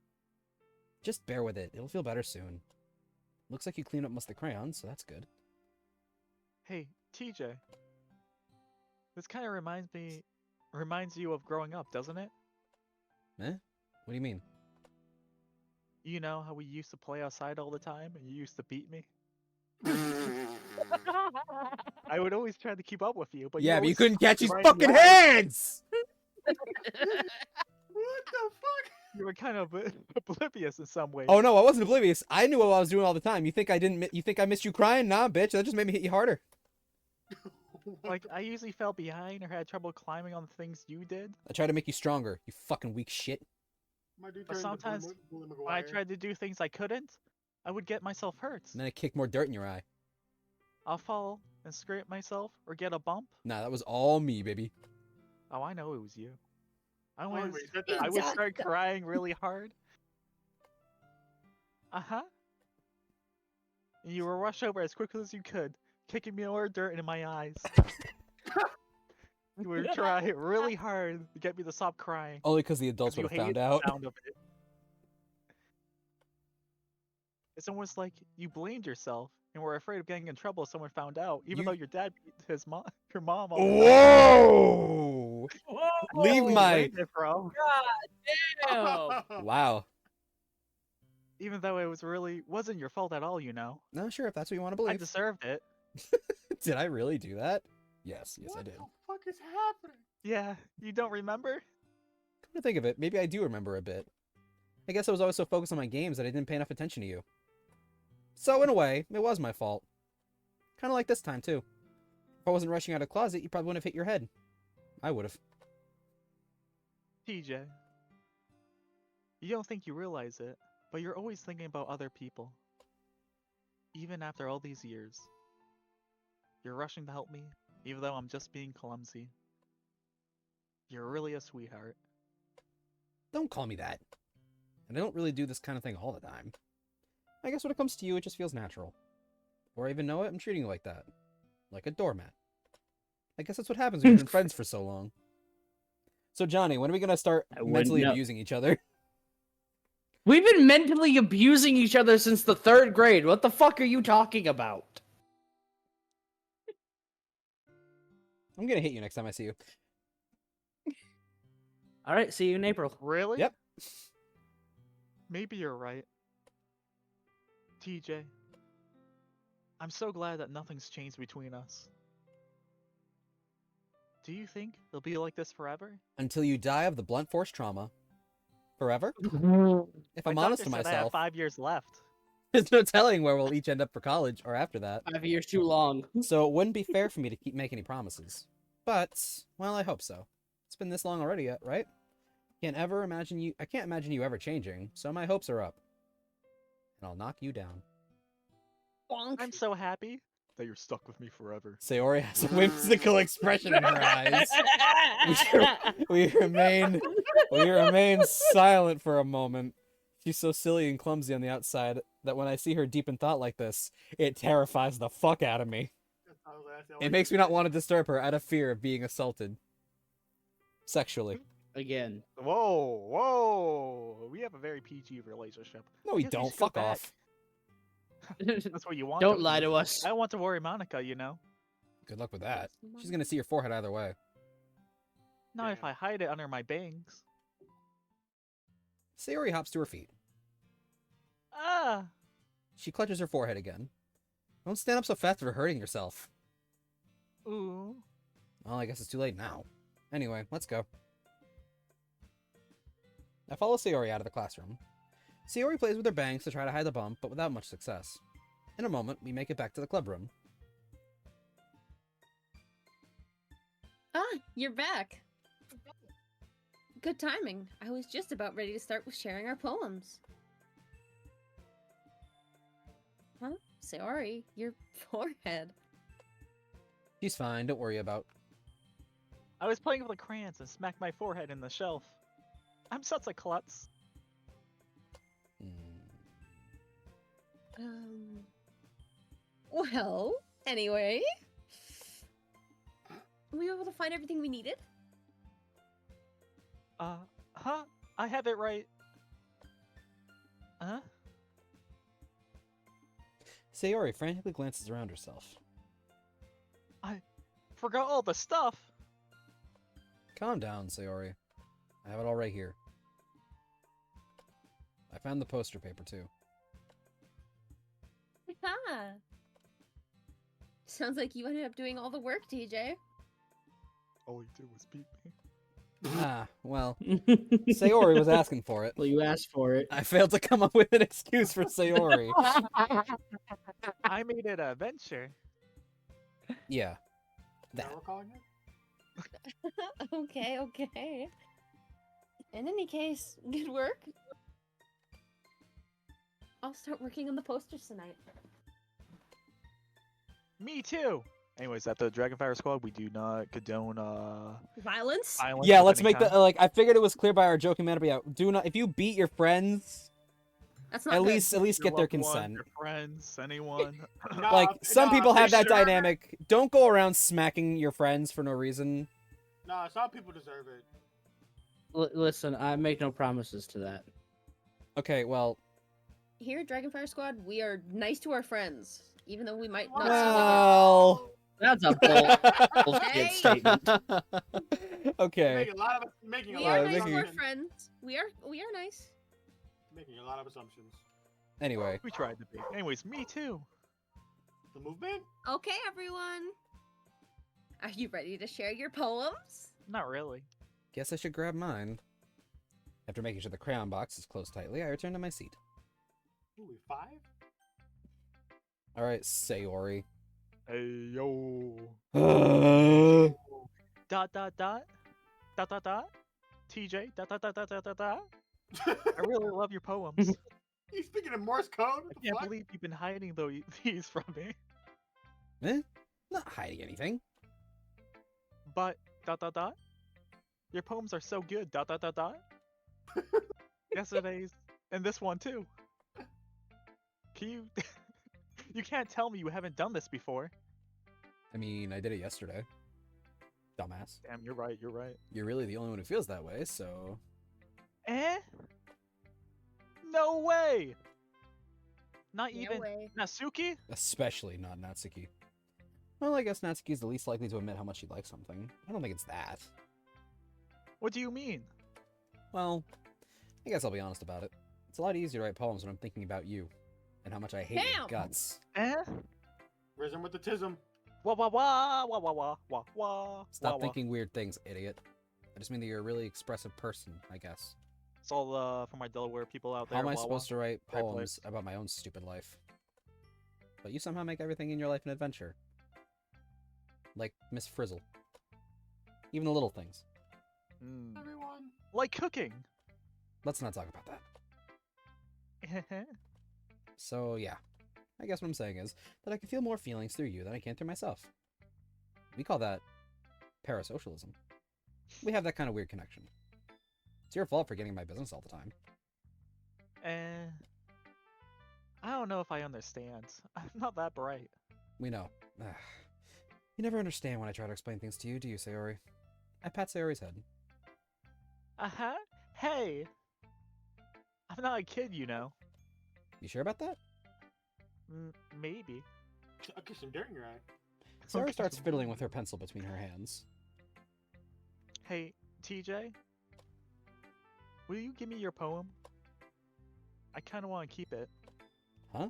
[SPEAKER 1] Just bear with it. It'll feel better soon. Looks like you cleaned up most of the crayons, so that's good.
[SPEAKER 3] Hey, TJ. This kind of reminds you of growing up, doesn't it?
[SPEAKER 1] Eh? What do you mean?
[SPEAKER 3] You know how we used to play outside all the time and you used to beat me? I would always try to keep up with you, but
[SPEAKER 1] Yeah, but you
[SPEAKER 3] always
[SPEAKER 1] couldn't catch his
[SPEAKER 3] right in the
[SPEAKER 1] fucking
[SPEAKER 3] eye.
[SPEAKER 1] hands!
[SPEAKER 6] What the fuck?
[SPEAKER 3] You were kind of oblivious in some ways.
[SPEAKER 1] Oh no, I wasn't oblivious. I knew what I was doing all the time. You think I didn't? You think I missed you crying? Nah, bitch. That just made me hit you harder.
[SPEAKER 3] Like, I usually fell behind or had trouble climbing on the things you did.
[SPEAKER 1] I tried to make you stronger. You fucking weak shit.
[SPEAKER 6] My dude
[SPEAKER 3] But
[SPEAKER 6] turned into
[SPEAKER 3] sometimes
[SPEAKER 6] Bully
[SPEAKER 3] when I
[SPEAKER 6] Maguire.
[SPEAKER 3] tried to do things I couldn't, I would get myself hurt.
[SPEAKER 1] And then I kicked more dirt in your eye.
[SPEAKER 3] I'll fall and scrape myself or get a bump.
[SPEAKER 1] Nah, that was all me, baby.
[SPEAKER 3] Oh, I know it was you. I
[SPEAKER 6] Oh,
[SPEAKER 3] would,
[SPEAKER 6] wait, is that that?
[SPEAKER 3] I would start crying really hard. Uh-huh. And you would rush over as quickly as you could, kicking me more dirt into my eyes. You would try really hard to get me to stop crying.
[SPEAKER 1] Only because the adults
[SPEAKER 3] 'cause
[SPEAKER 1] would
[SPEAKER 3] you
[SPEAKER 1] have found
[SPEAKER 3] hated
[SPEAKER 1] out.
[SPEAKER 3] the sound of it. It's almost like you blamed yourself and were afraid of getting in trouble if someone found out, even
[SPEAKER 1] You-
[SPEAKER 3] though your dad beat your mom all the time.
[SPEAKER 1] Whoa! Leave
[SPEAKER 3] You
[SPEAKER 1] my.
[SPEAKER 3] blamed it, bro.
[SPEAKER 4] Damn.
[SPEAKER 1] Wow.
[SPEAKER 3] Even though it wasn't your fault at all, you know.
[SPEAKER 1] No, sure, if that's what you want to
[SPEAKER 3] I
[SPEAKER 1] believe.
[SPEAKER 3] deserved it.
[SPEAKER 1] Did I really do that? Yes, yes, I
[SPEAKER 6] What
[SPEAKER 1] did.
[SPEAKER 6] the fuck is happening?
[SPEAKER 3] Yeah, you don't remember?
[SPEAKER 1] Come to think of it, maybe I do remember a bit. I guess I was always so focused on my games that I didn't pay enough attention to you. So, in a way, it was my fault. Kind of like this time, too. If I wasn't rushing out of the closet, you probably wouldn't have hit your head. I would have.
[SPEAKER 3] TJ. You don't think you realize it, but you're always thinking about other people. Even after all these years. You're rushing to help me, even though I'm just being clumsy. You're really a sweetheart.
[SPEAKER 1] Don't call me that. And I don't really do this kind of thing all the time. I guess when it comes to you, it just feels natural. Before I even know it, I'm treating you like that. Like a doormat. I guess that's what happens when you've been friends for so long. So, Johnny, when are we going to start
[SPEAKER 4] I wouldn't
[SPEAKER 1] mentally
[SPEAKER 4] know.
[SPEAKER 1] abusing each other?
[SPEAKER 4] We've been mentally abusing each other since the 3rd grade. What the fuck are you talking about?
[SPEAKER 1] I'm going to hit you next time I see you.
[SPEAKER 4] All right, see you in April.
[SPEAKER 3] Really?
[SPEAKER 1] Yep.
[SPEAKER 3] Maybe you're right. TJ. I'm so glad that nothing's changed between us. Do you think it'll be like this forever?
[SPEAKER 1] Until you die of the blunt force trauma. Forever? If
[SPEAKER 3] My
[SPEAKER 1] I'm honest to
[SPEAKER 3] doctor said I have
[SPEAKER 1] myself,
[SPEAKER 3] 5 years left.
[SPEAKER 1] there's no telling where we'll each end up for college or after that.
[SPEAKER 4] 5 years too long.
[SPEAKER 1] So it wouldn't be fair for me to keep making any promises. But, well, I hope so. It's been this long already, right? I can't imagine you ever changing, so my hopes are up. And I'll knock you down.
[SPEAKER 2] Bonk.
[SPEAKER 3] I'm so happy that you're stuck with me forever.
[SPEAKER 1] Sayori has a whimsical expression in her eyes. We remain silent for a moment. She's so silly and clumsy on the outside that when I see her deep in thought like this, it terrifies the fuck out of me. It makes me not want to disturb her out of fear of being assaulted. Sexually.
[SPEAKER 4] Again.
[SPEAKER 3] Whoa, whoa! We have a very PG relationship.
[SPEAKER 1] No, we
[SPEAKER 3] Guess we
[SPEAKER 1] don't.
[SPEAKER 3] should go
[SPEAKER 1] Fuck
[SPEAKER 3] back.
[SPEAKER 1] off.
[SPEAKER 3] That's what you want.
[SPEAKER 4] Don't lie to us.
[SPEAKER 3] I want to worry Monica, you know.
[SPEAKER 1] Good luck with that. She's gonna see your forehead either way.
[SPEAKER 3] Not if I hide it under my bangs.
[SPEAKER 1] Sayori hops to her feet.
[SPEAKER 3] Ah!
[SPEAKER 1] She clutches her forehead again. Don't stand up so fast for hurting yourself.
[SPEAKER 3] Ooh.
[SPEAKER 1] Well, I guess it's too late now. Anyway, let's go. I follow Sayori out of the classroom. Sayori plays with her bangs to try to hide the bump, but without much success. In a moment, we make it back to the club room.
[SPEAKER 2] Ah, you're back. Good timing. I was just about ready to start with sharing our poems. Huh? Sorry, your forehead.
[SPEAKER 1] She's fine, don't worry about.
[SPEAKER 3] I was playing with the crayons and smacked my forehead in the shelf. I'm such a klutz.
[SPEAKER 1] Hmm.
[SPEAKER 2] Well, anyway. Were you able to find everything we needed?
[SPEAKER 3] Huh? I have it right. Huh?
[SPEAKER 1] Sayori frantically glances around herself.
[SPEAKER 3] I forgot all the stuff.
[SPEAKER 1] Calm down, Sayori. I have it all right here. I found the poster paper, too.
[SPEAKER 2] Ah. Sounds like you ended up doing all the work, TJ.
[SPEAKER 3] All you did was beat me.
[SPEAKER 1] Well, Sayori was asking for it.
[SPEAKER 4] Well, you asked for it.
[SPEAKER 1] I failed to come up with an excuse for Sayori.
[SPEAKER 3] I made it a venture.
[SPEAKER 1] Yeah.
[SPEAKER 6] Is that
[SPEAKER 1] That.
[SPEAKER 6] what we're calling it?
[SPEAKER 2] Okay. In any case, good work. I'll start working on the posters tonight.
[SPEAKER 3] Me too. Anyways, at the Dragonfire Squad, we do not condone
[SPEAKER 2] Violence?
[SPEAKER 3] violence.
[SPEAKER 1] Yeah,
[SPEAKER 3] of
[SPEAKER 1] let's
[SPEAKER 3] any
[SPEAKER 1] make the
[SPEAKER 3] kind.
[SPEAKER 1] like. I figured it was clear by our joking man, but yeah, do not. If you beat your friends,
[SPEAKER 2] That's not
[SPEAKER 1] at
[SPEAKER 2] good.
[SPEAKER 1] least
[SPEAKER 3] Your
[SPEAKER 1] get their
[SPEAKER 3] loved one,
[SPEAKER 1] consent.
[SPEAKER 3] your friends, anyone.
[SPEAKER 6] Nah,
[SPEAKER 1] Like some
[SPEAKER 6] nah,
[SPEAKER 1] people have
[SPEAKER 6] they
[SPEAKER 1] that
[SPEAKER 6] should.
[SPEAKER 1] dynamic. Don't go around smacking your friends for no reason.
[SPEAKER 6] Nah, some people deserve it.
[SPEAKER 4] Listen, I make no promises to that.
[SPEAKER 1] Okay, well,
[SPEAKER 2] Here at Dragonfire Squad, we are nice to our friends, even though we might not
[SPEAKER 1] well.
[SPEAKER 4] That's a bullshit
[SPEAKER 2] Hey!
[SPEAKER 4] statement.
[SPEAKER 1] Okay.
[SPEAKER 6] Making a lot of making a
[SPEAKER 2] We
[SPEAKER 6] lot
[SPEAKER 2] are
[SPEAKER 6] of
[SPEAKER 2] nice to our
[SPEAKER 6] assumptions.
[SPEAKER 2] friends. We are nice.
[SPEAKER 6] Making a lot of assumptions.
[SPEAKER 1] Anyway,
[SPEAKER 3] We tried to be. Anyways, me too.
[SPEAKER 6] The movement?
[SPEAKER 2] Okay, everyone. Are you ready to share your poems?
[SPEAKER 3] Not really.
[SPEAKER 1] guess I should grab mine. After making sure the crayon box is closed tightly, I return to my seat.
[SPEAKER 6] Ooh, we 5?
[SPEAKER 1] All right, Sayori.
[SPEAKER 3] Hey yo.
[SPEAKER 1] Uh,
[SPEAKER 3] Dot. TJ. Dot. I really love your poems.
[SPEAKER 6] You speaking in Morse code?
[SPEAKER 3] I
[SPEAKER 6] What the
[SPEAKER 3] can't
[SPEAKER 6] fuck?
[SPEAKER 3] believe you've been hiding these from me.
[SPEAKER 1] Not hiding anything.
[SPEAKER 3] But dot. Your poems are so good. Dot. Yesterday's and this one too. Can you? You can't tell me you haven't done this before.
[SPEAKER 1] I mean, I did it yesterday. Dumbass.
[SPEAKER 3] Damn, you're right. You're right.
[SPEAKER 1] You're really the only one who feels that way, so...
[SPEAKER 3] Eh? No way. Not
[SPEAKER 2] No
[SPEAKER 3] even
[SPEAKER 2] way.
[SPEAKER 3] Natsuki.
[SPEAKER 1] Especially not Natsuki. Well, I guess Natsuki's the least likely to admit how much she likes something. I don't think it's that.
[SPEAKER 3] What do you mean?
[SPEAKER 1] Well, I guess I'll be honest about it. It's a lot easier to write poems when I'm thinking about you. And how much I hate your
[SPEAKER 2] Damn!
[SPEAKER 1] guts.
[SPEAKER 3] Eh?
[SPEAKER 6] Risen with the tism.
[SPEAKER 3] Wah.
[SPEAKER 1] Stop thinking weird things, idiot. I just mean that you're a really expressive person, I guess.
[SPEAKER 3] It's all for my Delaware people out there.
[SPEAKER 1] How am I
[SPEAKER 3] wah, wah.
[SPEAKER 1] supposed to write
[SPEAKER 3] Great
[SPEAKER 1] poems about my own stupid life? But you somehow make everything in your life an adventure. Like Miss Frizzle. Even the little things.
[SPEAKER 3] Mm.
[SPEAKER 6] Everyone.
[SPEAKER 3] Like cooking.
[SPEAKER 1] Let's not talk about that. So, yeah. I guess what I'm saying is that I can feel more feelings through you than I can through myself. We call that parasocialism. We have that kind of weird connection. It's your fault for getting in my business all the time.
[SPEAKER 3] I don't know if I understand. I'm not that bright.
[SPEAKER 1] We know. Ugh. You never understand when I try to explain things to you, do you, Sayori? I pat Sayori's head.
[SPEAKER 3] Uh-huh. Hey! I'm not a kid, you know.
[SPEAKER 1] You sure about that?
[SPEAKER 3] Maybe.
[SPEAKER 6] I'll kiss some dirt in your eye.
[SPEAKER 1] Sayori starts fiddling with her pencil between her hands.
[SPEAKER 3] Hey, TJ? Will you give me your poem? I kind of want to keep it.
[SPEAKER 1] Huh?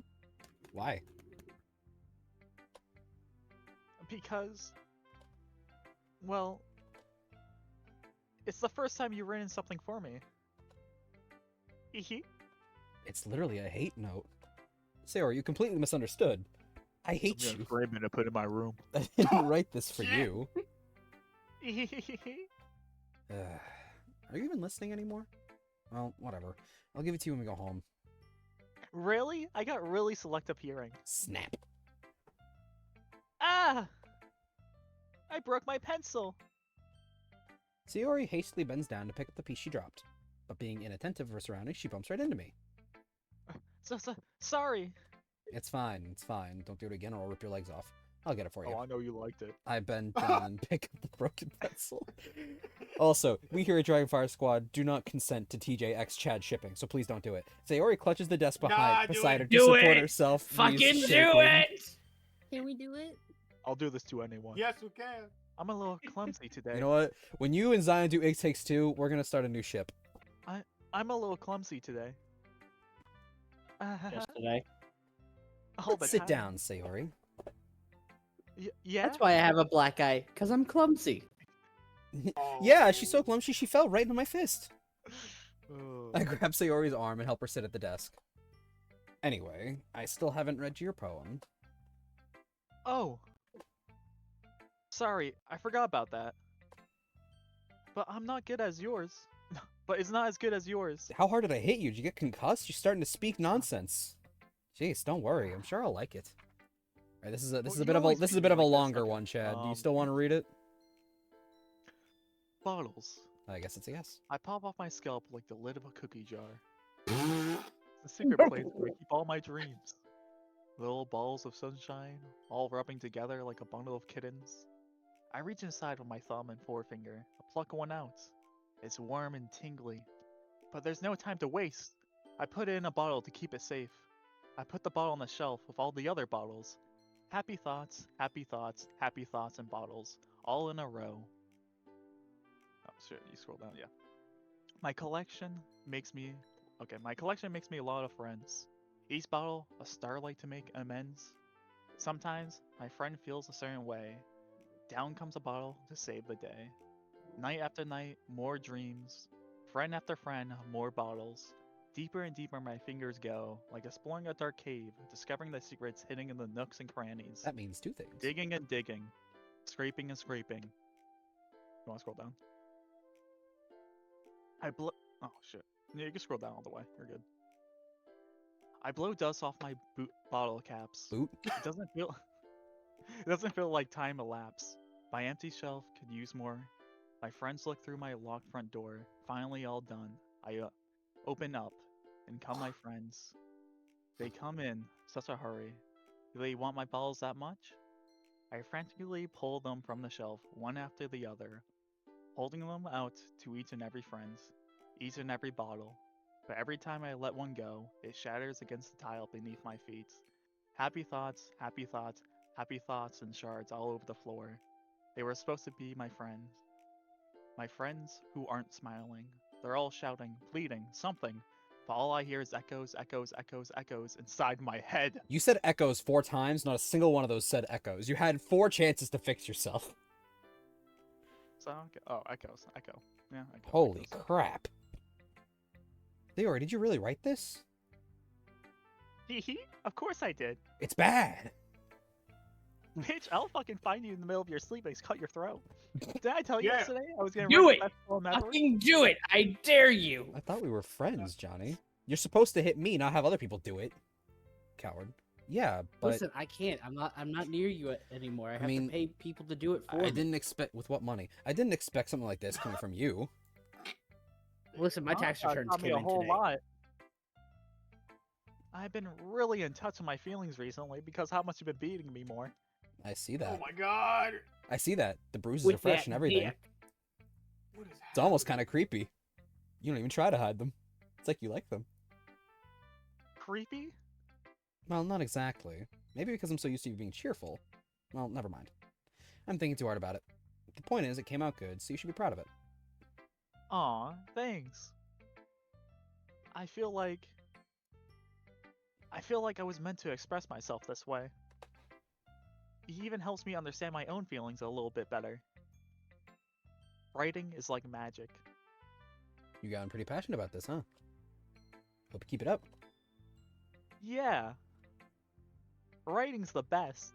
[SPEAKER 1] Why?
[SPEAKER 3] Because... Well... It's the first time you've written something for me. Hee.
[SPEAKER 1] It's literally a hate note. Sayori, you completely misunderstood. I hate you.
[SPEAKER 3] frame it and put it in my room.
[SPEAKER 1] I didn't write this for
[SPEAKER 6] Shit.
[SPEAKER 1] you. Are you even listening anymore? Well, whatever. I'll give it to you when we go home.
[SPEAKER 3] Really? I got really selective hearing.
[SPEAKER 1] Snap.
[SPEAKER 3] Ah! I broke my pencil.
[SPEAKER 1] Sayori hastily bends down to pick up the piece she dropped. But being inattentive of her surroundings, she bumps right into me.
[SPEAKER 3] Sorry.
[SPEAKER 1] It's fine, it's fine. Don't do it again or I'll rip your legs off. I'll get it for you.
[SPEAKER 3] Oh, I know you liked it.
[SPEAKER 1] I bend down and pick up the broken pencil. Also, we here at Dragonfire Squad do not consent to TJ x Chad shipping, so please don't do it. Sayori clutches the desk beside her to
[SPEAKER 4] Do
[SPEAKER 1] support
[SPEAKER 4] it!
[SPEAKER 1] herself.
[SPEAKER 4] Fucking
[SPEAKER 1] knees
[SPEAKER 4] do
[SPEAKER 1] shaking.
[SPEAKER 4] it!
[SPEAKER 2] Can we do it?
[SPEAKER 3] I'll do this to anyone.
[SPEAKER 6] Yes, we can.
[SPEAKER 3] I'm a little clumsy today.
[SPEAKER 1] You know what? When you and Zyon do It Takes Two, we're gonna start a new ship.
[SPEAKER 3] I'm a little clumsy today.
[SPEAKER 7] Just today.
[SPEAKER 3] All the
[SPEAKER 1] Sit
[SPEAKER 3] time.
[SPEAKER 1] down, Sayori.
[SPEAKER 3] Yeah.
[SPEAKER 4] That's why I have a black eye, because I'm clumsy.
[SPEAKER 1] Yeah, she's so clumsy she fell right into my fist.
[SPEAKER 3] Ugh.
[SPEAKER 1] I grab Sayori's arm and help her sit at the desk. Anyway, I still haven't read your poem.
[SPEAKER 3] Oh. Sorry, I forgot about that. But I'm not good as yours. But it's not as good as yours.
[SPEAKER 1] How hard did I hit you? Did you get concussed? You're starting to speak nonsense. Jeez, don't worry. I'm sure I'll like it. All right, this is a
[SPEAKER 3] you
[SPEAKER 1] bit of
[SPEAKER 3] always
[SPEAKER 1] a
[SPEAKER 3] make me like this,
[SPEAKER 1] longer
[SPEAKER 3] okay.
[SPEAKER 1] one, Chad. Do you still want to read it?
[SPEAKER 3] Bottles.
[SPEAKER 1] I guess it's a yes.
[SPEAKER 3] I pop off my scalp like the lid of a cookie jar. It's a secret place where I keep all my dreams. Little balls of sunshine, all rubbing together like a bundle of kittens. I reach inside with my thumb and forefinger, pluck one out. It's warm and tingly. But there's no time to waste. I put it in a bottle to keep it safe. I put the bottle on the shelf with all the other bottles. Happy thoughts, happy thoughts, happy thoughts and bottles, all in a row. Oh shit, you scroll down, yeah. My collection makes me a lot of friends. Each bottle, a starlight to make amends. Sometimes, my friend feels a certain way. Down comes a bottle to save the day. Night after night, more dreams. Friend after friend, more bottles. Deeper and deeper my fingers go, like exploring a dark cave, discovering the secrets hidden in the nooks and crannies.
[SPEAKER 1] That means two things.
[SPEAKER 3] Digging and digging. Scraping and scraping. You wanna scroll down? Oh shit. Yeah, you can scroll down all the way. You're good. I blow dust off my bottle caps.
[SPEAKER 1] Boot?
[SPEAKER 3] It doesn't feel it doesn't feel like time elapsed. My empty shelf could use more. My friends look through my locked front door. Finally all done. I open up and come my friends. They come in such a hurry. Do they want my bottles that much? I frantically pull them from the shelf, one after the other, holding them out to each and every friend, each and every bottle. But every time I let one go, it shatters against the tile beneath my feet. Happy thoughts, happy thoughts, happy thoughts and shards all over the floor. They were supposed to be my friends. My friends who aren't smiling. They're all shouting, pleading, something. But all I hear is echoes, echoes, echoes, echoes inside my head.
[SPEAKER 1] You said echoes 4 times. Not a single one of those said echoes. You had 4 chances to fix yourself.
[SPEAKER 3] So, oh, echoes, echo. Yeah, echo.
[SPEAKER 1] Holy
[SPEAKER 3] echoes.
[SPEAKER 1] crap. Sayori, did you really write this?
[SPEAKER 3] Hee of course I did.
[SPEAKER 1] It's bad.
[SPEAKER 3] Bitch, I'll fucking find you in the middle of your sleep and cut your throat. Did I tell you
[SPEAKER 6] Yeah.
[SPEAKER 3] yesterday I was gonna
[SPEAKER 4] Do
[SPEAKER 3] write
[SPEAKER 4] it!
[SPEAKER 3] the best poem ever?
[SPEAKER 4] Fucking do it! I dare you!
[SPEAKER 1] I thought we were friends, Johnny. You're supposed to hit me, not have other people do it. Coward. Yeah, but
[SPEAKER 7] Listen, I can't. I'm not near you anymore. I have
[SPEAKER 1] mean,
[SPEAKER 7] to pay people to do it for
[SPEAKER 1] I
[SPEAKER 7] me.
[SPEAKER 1] didn't expect, with what money? I didn't expect something like this coming from you.
[SPEAKER 7] Listen, my tax
[SPEAKER 3] Monica
[SPEAKER 7] returns
[SPEAKER 3] taught me
[SPEAKER 7] came
[SPEAKER 3] a
[SPEAKER 7] in
[SPEAKER 3] whole
[SPEAKER 7] today.
[SPEAKER 3] lot. I've been really in touch with my feelings recently because how much you've been beating me more.
[SPEAKER 1] I see
[SPEAKER 6] Oh
[SPEAKER 1] that.
[SPEAKER 6] my god.
[SPEAKER 1] I see that. The bruises
[SPEAKER 7] With
[SPEAKER 1] are fresh
[SPEAKER 7] that
[SPEAKER 1] and everything.
[SPEAKER 7] dick.
[SPEAKER 6] What is
[SPEAKER 1] It's almost kind of creepy. You don't even try to hide them. It's like you like them.
[SPEAKER 3] Creepy?
[SPEAKER 1] Well, not exactly. Maybe because I'm so used to you being cheerful. Well, never mind. I'm thinking too hard about it. The point is, it came out good, so you should be proud of it.
[SPEAKER 3] Aw, thanks. I feel like I was meant to express myself this way. It even helps me understand my own feelings a little bit better. Writing is like magic.
[SPEAKER 1] You gotten pretty passionate about this, huh? Hope you keep it up.
[SPEAKER 3] Yeah. Writing's the best.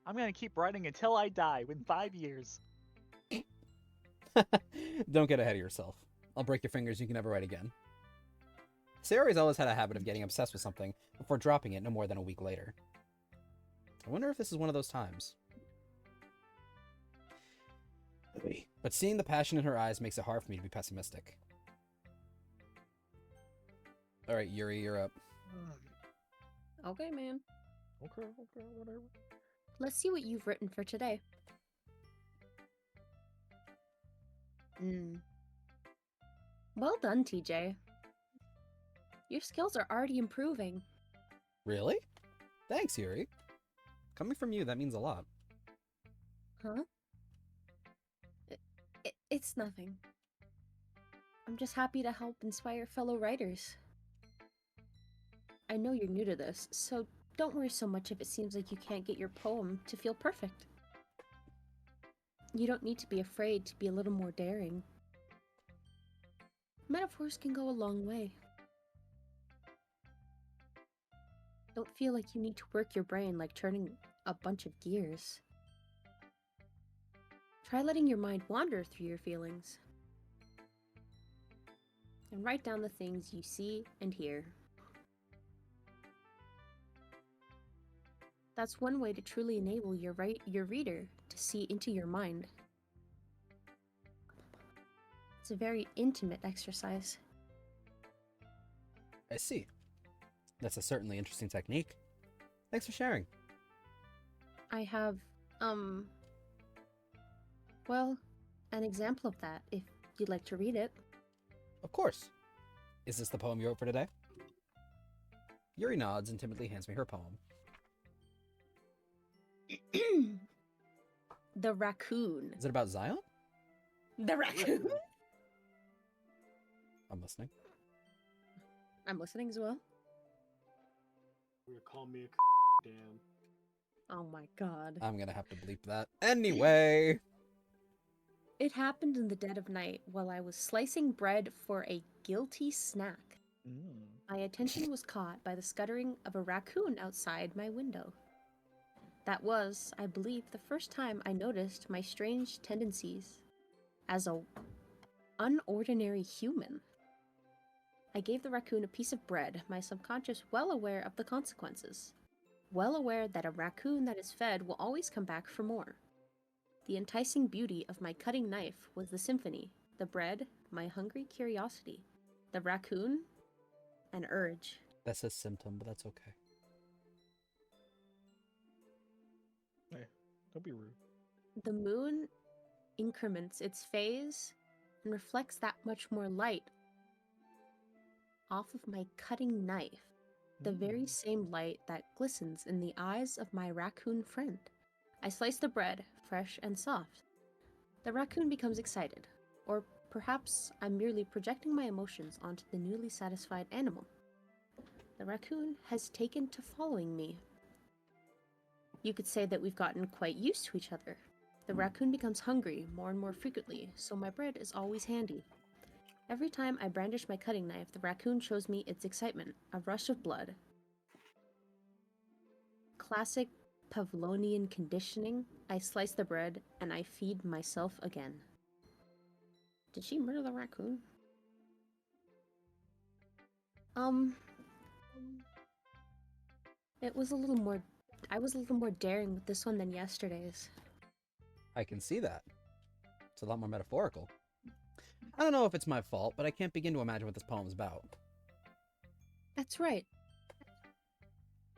[SPEAKER 3] I'm gonna keep writing until I die in 5 years.
[SPEAKER 1] Don't get ahead of yourself. I'll break your fingers, you can never write again. Sayori's always had a habit of getting obsessed with something before dropping it no more than a week later. I wonder if this is one of those times. But seeing the passion in her eyes makes it hard for me to be pessimistic. Alright, Yuri, you're up.
[SPEAKER 2] Okay, man.
[SPEAKER 3] Okay, whatever.
[SPEAKER 2] Let's see what you've written for today. Well done, TJ. Your skills are already improving.
[SPEAKER 1] Really? Thanks, Yuri. Coming from you, that means a lot.
[SPEAKER 2] Huh? It's nothing. I'm just happy to help inspire fellow writers. I know you're new to this, so don't worry so much if it seems like you can't get your poem to feel perfect. You don't need to be afraid to be a little more daring. Metaphors can go a long way. Don't feel like you need to work your brain like turning a bunch of gears. Try letting your mind wander through your feelings. And write down the things you see and hear. That's one way to truly enable your reader to see into your mind. It's a very intimate exercise.
[SPEAKER 1] I see. That's a certainly interesting technique. Thanks for sharing.
[SPEAKER 2] I have, well, an example of that, if you'd like to read it.
[SPEAKER 1] Of course. Is this the poem you wrote for today? Yuri nods and timidly hands me her poem.
[SPEAKER 2] The raccoon.
[SPEAKER 1] Is it about Zyon?
[SPEAKER 2] The raccoon?
[SPEAKER 1] I'm listening.
[SPEAKER 2] I'm listening as well.
[SPEAKER 6] You're gonna call me a damn.
[SPEAKER 2] Oh my god.
[SPEAKER 1] I'm gonna have to bleep that. Anyway!
[SPEAKER 2] It happened in the dead of night while I was slicing bread for a guilty snack. My attention was caught by the scuttering of a raccoon outside my window. That was, I believe, the first time I noticed my strange tendencies as a unordinary human. I gave the raccoon a piece of bread, my subconscious well aware of the consequences. Well aware that a raccoon that is fed will always come back for more. The enticing beauty of my cutting knife was the symphony, the bread, my hungry curiosity, the raccoon, an urge.
[SPEAKER 1] That's a symptom, but that's okay.
[SPEAKER 3] Hey, don't be rude.
[SPEAKER 2] The moon increments its phase and reflects that much more light off of my cutting knife, the very same light that glistens in the eyes of my raccoon friend. I slice the bread, fresh and soft. The raccoon becomes excited, or perhaps I'm merely projecting my emotions onto the newly satisfied animal. The raccoon has taken to following me. You could say that we've gotten quite used to each other. The raccoon becomes hungry more and more frequently, so my bread is always handy. Every time I brandish my cutting knife, the raccoon shows me its excitement, a rush of blood. Classic Pavlovian conditioning. I slice the bread, and I feed myself again. Did she murder the raccoon? It was a little more... I was a little more daring with this one than yesterday's.
[SPEAKER 1] I can see that. It's a lot more metaphorical. I don't know if it's my fault, but I can't begin to imagine what this poem's about.
[SPEAKER 2] That's right.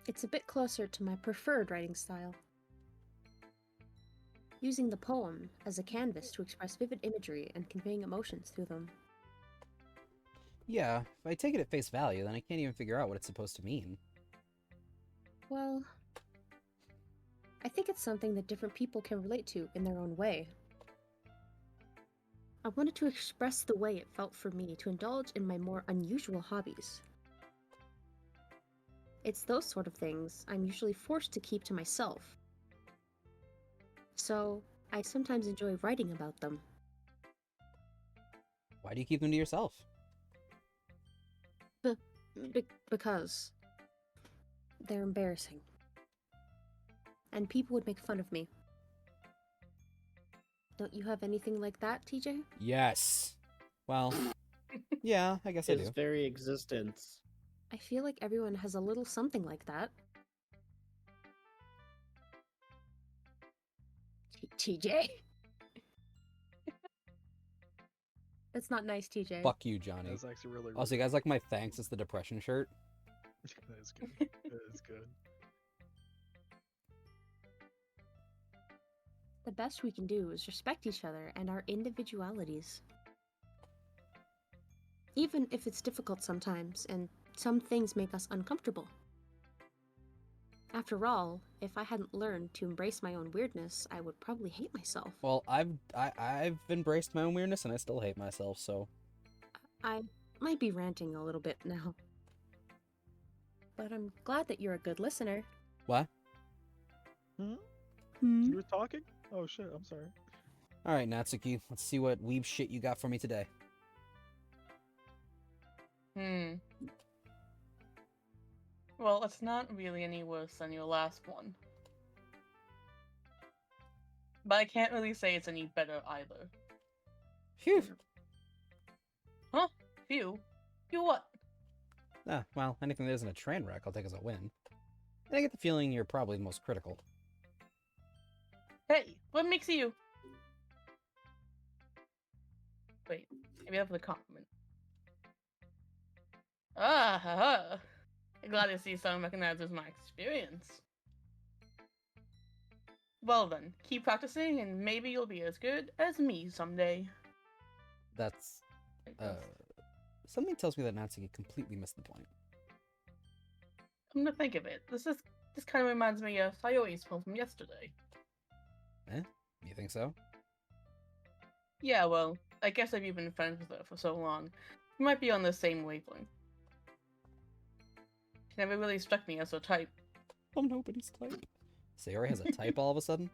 [SPEAKER 2] It's a bit closer to my preferred writing style. Using the poem as a canvas to express vivid imagery and conveying emotions through them.
[SPEAKER 1] Yeah, if I take it at face value, then I can't even figure out what it's supposed to mean.
[SPEAKER 2] Well, I think it's something that different people can relate to in their own way. I wanted to express the way it felt for me to indulge in my more unusual hobbies. It's those sort of things I'm usually forced to keep to myself. So, I sometimes enjoy writing about them.
[SPEAKER 1] Why do you keep them to yourself?
[SPEAKER 2] Because they're embarrassing. And people would make fun of me. Don't you have anything like that, TJ?
[SPEAKER 1] Yes. Well, yeah, I guess I
[SPEAKER 7] His
[SPEAKER 1] do.
[SPEAKER 7] very existence.
[SPEAKER 2] I feel like everyone has a little something like that. TJ? That's not nice, TJ.
[SPEAKER 1] Fuck you, Johnny.
[SPEAKER 3] That's actually really
[SPEAKER 1] Also, you guys like my thanks? It's the depression shirt.
[SPEAKER 3] That is good. That is good.
[SPEAKER 2] The best we can do is respect each other and our individualities. Even if it's difficult sometimes, and some things make us uncomfortable. After all, if I hadn't learned to embrace my own weirdness, I would probably hate myself.
[SPEAKER 1] Well, I've embraced my own weirdness, and I still hate myself. So
[SPEAKER 2] I might be ranting a little bit now. But I'm glad that you're a good listener.
[SPEAKER 1] what?
[SPEAKER 3] You were talking? Oh shit, I'm sorry.
[SPEAKER 1] All right, Natsuki, let's see what weeb shit you got for me today.
[SPEAKER 5] Well, it's not really any worse than your last one. But I can't really say it's any better either.
[SPEAKER 1] Phew.
[SPEAKER 5] Huh? Phew? Phew what?
[SPEAKER 1] Ah, well, anything that isn't a train wreck, I'll take as a win. And I get the feeling you're probably the most critical.
[SPEAKER 5] Hey, what makes you? Wait, maybe that's the compliment. I'm glad to see someone recognizes my experience. Well then, keep practicing and maybe you'll be as good as me someday.
[SPEAKER 1] That's, something tells me that Natsuki completely missed the point.
[SPEAKER 5] Come to think of it, this kind of reminds me of Sayori's poem from yesterday.
[SPEAKER 1] Eh? You think so?
[SPEAKER 5] Yeah, well, I guess if you've been friends with her for so long, you might be on the same wavelength. She never really struck me as her type.
[SPEAKER 1] I'm nobody's type. Sayori has a type all of a sudden?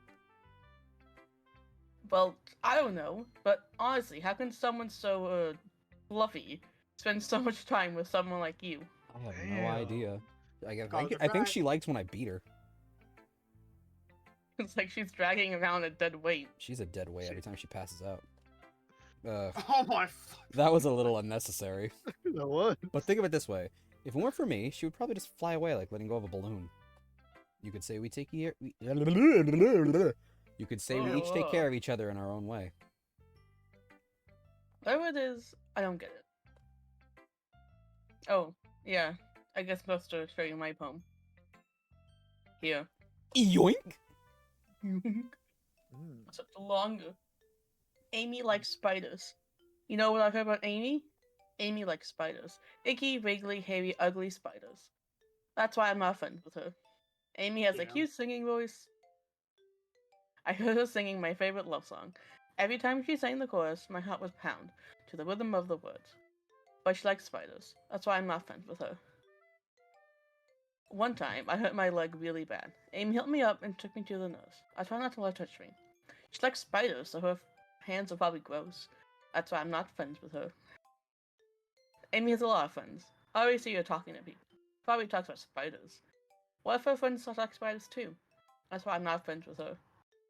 [SPEAKER 5] Well, I don't know, but honestly, how can someone so, fluffy spend so much time with someone like you?
[SPEAKER 1] I have
[SPEAKER 3] Damn.
[SPEAKER 1] no idea. I
[SPEAKER 6] College of
[SPEAKER 1] think
[SPEAKER 6] Pride.
[SPEAKER 1] she liked when I beat her.
[SPEAKER 5] It's like she's dragging around a dead weight.
[SPEAKER 1] She's a dead weight every time she passes out.
[SPEAKER 6] Oh my fuck.
[SPEAKER 1] That was a little unnecessary.
[SPEAKER 3] That was.
[SPEAKER 1] But think of it this way. If it weren't for me, she would probably just fly away like letting go of a balloon. You could say we take care... You could say we each take care of each other in our own way.
[SPEAKER 5] Whatever it is, I don't get it. Oh, yeah. I guess I'm supposed to show you my poem. Here.
[SPEAKER 1] Yoink!
[SPEAKER 5] Such longer. Amy likes spiders. You know what I've heard about Amy? Amy likes spiders. Icky, wriggly, hairy, ugly spiders. That's why I'm not friends with her. Amy has a
[SPEAKER 6] Yeah.
[SPEAKER 5] cute singing voice. I heard her singing my favorite love song. Every time she sang the chorus, my heart would pound to the rhythm of the words. But she likes spiders. That's why I'm not friends with her. One time, I hurt my leg really bad. Amy helped me up and took me to the nurse. I tried not to let her touch me. She likes spiders, so her hands are probably gross. That's why I'm not friends with her. Amy has a lot of friends. I always see her talking to people. Probably talks about spiders. What if her friends like spiders too? That's why I'm not friends with her.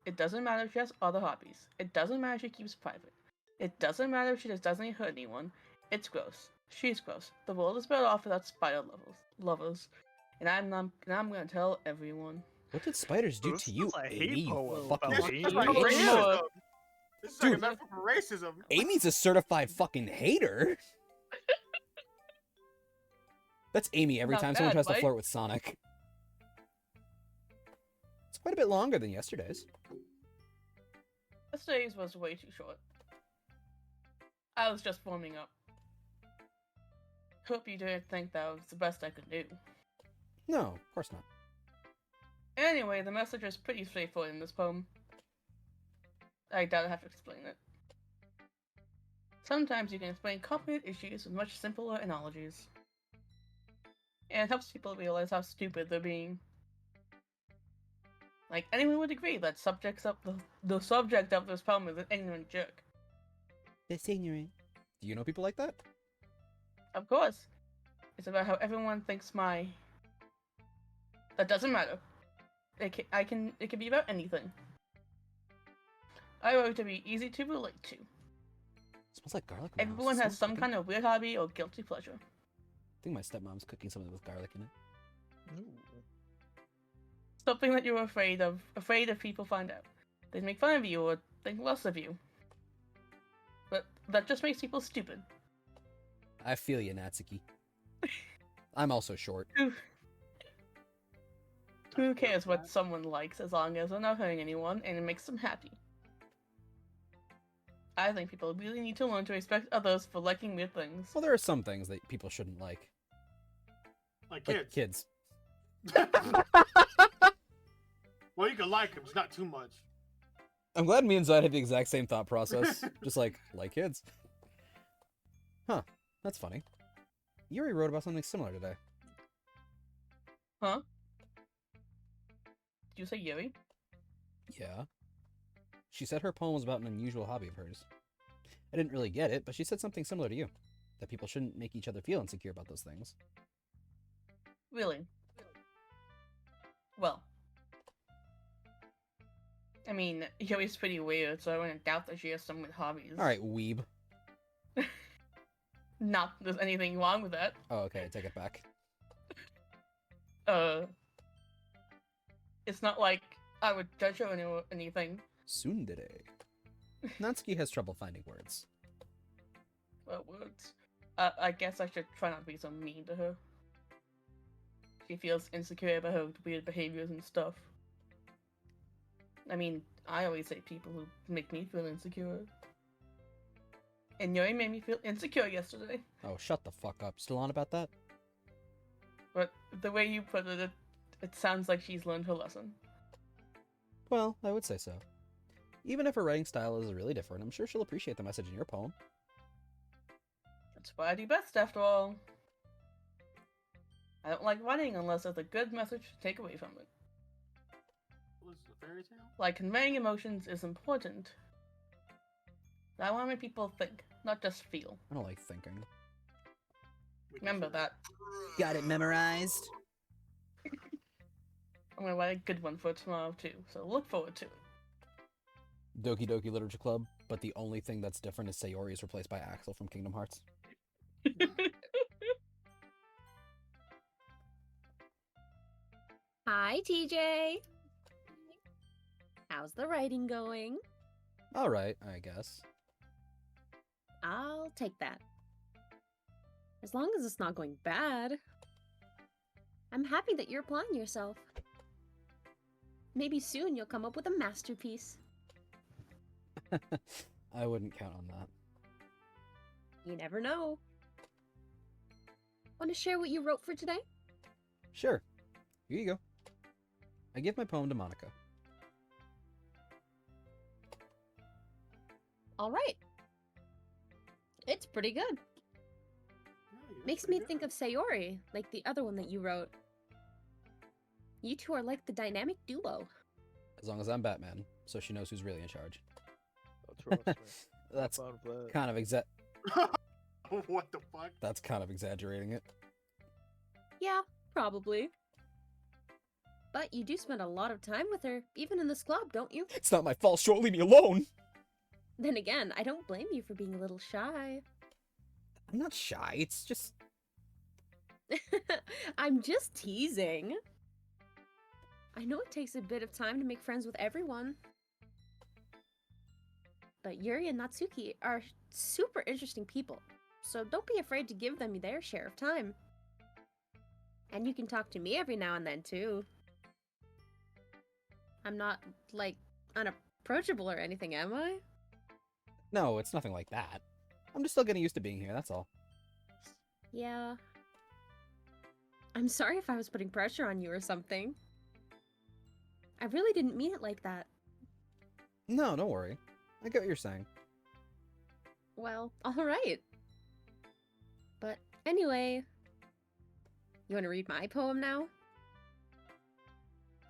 [SPEAKER 5] It doesn't matter if she has other hobbies. It doesn't matter if she keeps private. It doesn't matter if she just doesn't hurt anyone. It's gross. She's gross. The world is better off without spider lovers. And I'm gonna tell everyone.
[SPEAKER 1] What did spiders do
[SPEAKER 3] This
[SPEAKER 1] to you,
[SPEAKER 3] is a hate
[SPEAKER 1] Amy? You
[SPEAKER 3] poem
[SPEAKER 1] fucking
[SPEAKER 3] about
[SPEAKER 6] This
[SPEAKER 3] Amy.
[SPEAKER 6] is like
[SPEAKER 5] Amy.
[SPEAKER 6] racism. This is like a
[SPEAKER 1] Dude.
[SPEAKER 6] metaphor for racism.
[SPEAKER 1] Amy's a certified fucking hater. That's Amy every
[SPEAKER 5] Not
[SPEAKER 1] time someone
[SPEAKER 5] bad,
[SPEAKER 1] tries to
[SPEAKER 5] right?
[SPEAKER 1] flirt with Sonic. It's quite a bit longer than yesterday's.
[SPEAKER 5] Yesterday's was way too short. I was just warming up. Hope you didn't think that was the best I could do.
[SPEAKER 1] No, of course not.
[SPEAKER 5] Anyway, the message is pretty straightforward in this poem. I doubt I have to explain it. Sometimes you can explain complicated issues with much simpler analogies. And it helps people realize how stupid they're being. Like, anyone would agree that the subject of this poem is an ignorant jerk.
[SPEAKER 1] That's ignorant. Do you know people like that?
[SPEAKER 5] Of course. It's about how everyone thinks That doesn't matter. It can be about anything. I wrote it to be easy to relate to.
[SPEAKER 1] Smells like garlic. in my house.
[SPEAKER 5] Everyone
[SPEAKER 1] It
[SPEAKER 5] has
[SPEAKER 1] smells
[SPEAKER 5] some
[SPEAKER 1] fucking-
[SPEAKER 5] kind of weird hobby or guilty pleasure.
[SPEAKER 1] I think my stepmom's cooking something with garlic in it.
[SPEAKER 5] Something that you're afraid of people find out. They make fun of you or think less of you. But that just makes people stupid.
[SPEAKER 1] I feel you, Natsuki. I'm also short.
[SPEAKER 5] Who cares what someone likes as long as they're not hurting anyone and it makes them happy? I think people really need to learn to respect others for liking weird things.
[SPEAKER 1] Well, there are some things that people shouldn't like.
[SPEAKER 6] Like kids.
[SPEAKER 1] Kids.
[SPEAKER 6] Well, you can like them, it's not too much.
[SPEAKER 1] I'm glad me and Zyd had the exact same thought process. Just like kids. Huh. That's funny. Yuri wrote about something similar today.
[SPEAKER 5] Huh? Did you say Yuri?
[SPEAKER 1] Yeah. She said her poem was about an unusual hobby of hers. I didn't really get it, but she said something similar to you. That people shouldn't make each other feel insecure about those things.
[SPEAKER 5] Really? Well. I mean, Yuri's pretty weird, so I wouldn't doubt that she has some weird hobbies.
[SPEAKER 1] Alright, weeb.
[SPEAKER 5] Not there's anything wrong with that.
[SPEAKER 1] Oh, okay, I take it back.
[SPEAKER 5] It's not like I would judge her or anything.
[SPEAKER 1] Tsundere. Natsuki has trouble finding words.
[SPEAKER 5] What words? I guess I should try not to be so mean to her. She feels insecure about her weird behaviors and stuff. I mean, I always say people who make me feel insecure. And Yuri made me feel insecure yesterday.
[SPEAKER 1] Oh, shut the fuck up. Still on about that?
[SPEAKER 5] But the way you put it, it sounds like she's learned her lesson.
[SPEAKER 1] Well, I would say so. Even if her writing style is really different, I'm sure she'll appreciate the message in your poem.
[SPEAKER 5] That's what I do best, after all. I don't like writing unless there's a good message to take away from it.
[SPEAKER 6] Was it a fairy tale?
[SPEAKER 5] Like, conveying emotions is important. I want to make people think, not just feel.
[SPEAKER 1] I don't like thinking.
[SPEAKER 5] Remember that.
[SPEAKER 1] Got it memorized?
[SPEAKER 5] I'm gonna write a good one for tomorrow too, so look forward to it.
[SPEAKER 1] Doki Doki Literature Club, but the only thing that's different is Sayori is replaced by Axel from Kingdom Hearts.
[SPEAKER 2] Hi, TJ. How's the writing going?
[SPEAKER 1] Alright, I guess.
[SPEAKER 2] I'll take that. As long as it's not going bad. I'm happy that you're applying yourself. Maybe soon you'll come up with a masterpiece.
[SPEAKER 1] I wouldn't count on that.
[SPEAKER 2] You never know. Want to share what you wrote for today?
[SPEAKER 1] Sure. Here you go. I give my poem to Monica.
[SPEAKER 2] All right. It's pretty good. Makes me think of Sayori, like the other one that you wrote. You two are like the dynamic duo.
[SPEAKER 1] As long as I'm Batman, so she knows who's really in charge.
[SPEAKER 3] That's
[SPEAKER 1] That's kind of
[SPEAKER 6] What the fuck?
[SPEAKER 1] That's kind of exaggerating it.
[SPEAKER 2] Yeah, probably. But you do spend a lot of time with her, even in this club, don't you?
[SPEAKER 1] It's not my fault, Short, leave me alone!
[SPEAKER 2] Then again, I don't blame you for being a little shy.
[SPEAKER 1] I'm not shy, it's just...
[SPEAKER 2] I'm just teasing. I know it takes a bit of time to make friends with everyone. But Yuri and Natsuki are super interesting people, so don't be afraid to give them their share of time. And you can talk to me every now and then, too. I'm not, like, unapproachable or anything, am I?
[SPEAKER 1] No, it's nothing like that. I'm just still getting used to being here, that's all.
[SPEAKER 2] Yeah. I'm sorry if I was putting pressure on you or something. I really didn't mean it like that.
[SPEAKER 1] No, don't worry. I get what you're saying.
[SPEAKER 2] Well, alright. But anyway, you want to read my poem now?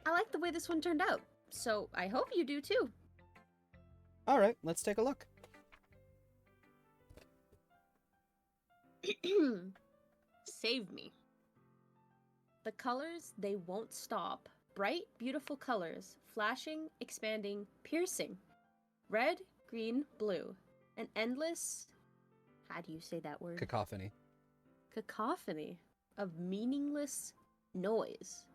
[SPEAKER 2] I like the way this one turned out, so I hope you do too.
[SPEAKER 1] Alright, let's take a look.
[SPEAKER 2] Save me. The colors, they won't stop. Bright, beautiful colors, flashing, expanding, piercing. Red, green, blue. An endless... How do you say that word?
[SPEAKER 1] Cacophony.
[SPEAKER 2] Cacophony of meaningless noise.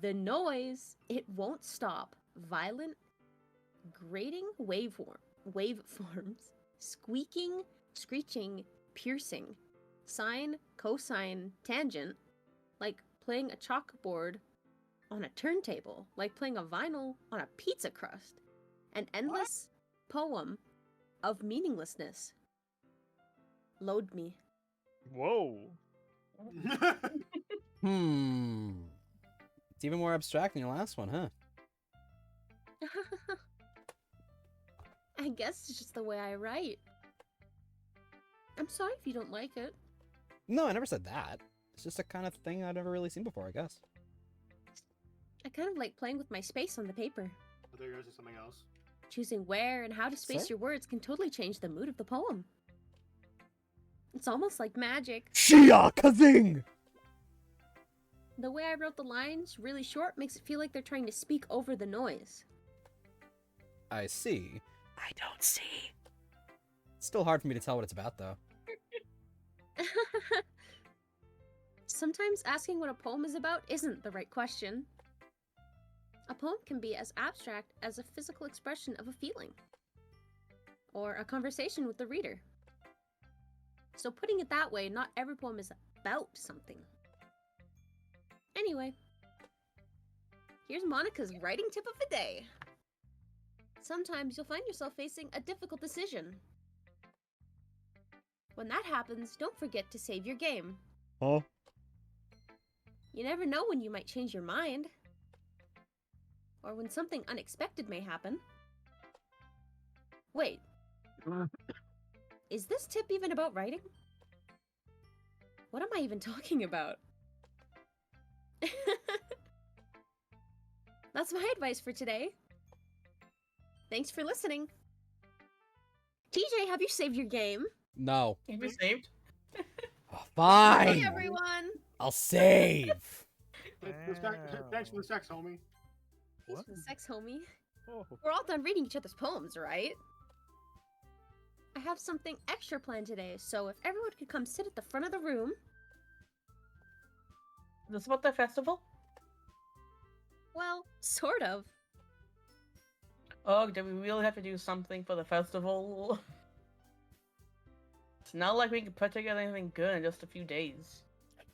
[SPEAKER 2] The noise, it won't stop. Violent, grating waveforms. Squeaking, screeching, piercing. Sine, cosine, tangent. Like playing a chalkboard on a turntable, like playing a vinyl on a pizza crust. An endless poem of meaninglessness. Load me.
[SPEAKER 3] Whoa.
[SPEAKER 1] It's even more abstract than your last one, huh?
[SPEAKER 2] I guess it's just the way I write. I'm sorry if you don't like it.
[SPEAKER 1] No, I never said that. It's just a kind of thing I've never really seen before, I guess.
[SPEAKER 2] I kind of like playing with my space on the paper.
[SPEAKER 6] I thought you were gonna say something else.
[SPEAKER 2] Choosing where and how to space
[SPEAKER 1] Sir?
[SPEAKER 2] your words can totally change the mood of the poem. It's almost like magic.
[SPEAKER 1] Shia Kazing!
[SPEAKER 2] The way I wrote the lines, really short, makes it feel like they're trying to speak over the noise.
[SPEAKER 1] I see. I don't see. It's still hard for me to tell what it's about, though.
[SPEAKER 2] Sometimes asking what a poem is about isn't the right question. A poem can be as abstract as a physical expression of a feeling, or a conversation with the reader. So putting it that way, not every poem is about something. Anyway, here's Monica's writing tip of the day. Sometimes you'll find yourself facing a difficult decision. When that happens, don't forget to save your game.
[SPEAKER 1] Huh?
[SPEAKER 2] You never know when you might change your mind. Or when something unexpected may happen. Wait. Is this tip even about writing? What am I even talking about? That's my advice for today. Thanks for listening. TJ, have you saved your game?
[SPEAKER 1] No.
[SPEAKER 5] Can you be saved?
[SPEAKER 1] Oh, fine.
[SPEAKER 2] Hey, everyone!
[SPEAKER 1] I'll save.
[SPEAKER 6] Thanks for the sex, homie.
[SPEAKER 2] Thanks for the sex, homie.
[SPEAKER 3] Oh.
[SPEAKER 2] We're all done reading each other's poems, right? I have something extra planned today, so if everyone could come sit at the front of the room.
[SPEAKER 5] Is this about the festival?
[SPEAKER 2] Well, sort of.
[SPEAKER 5] Oh, do we really have to do something for the festival? It's not like we can put together anything good in just a few days.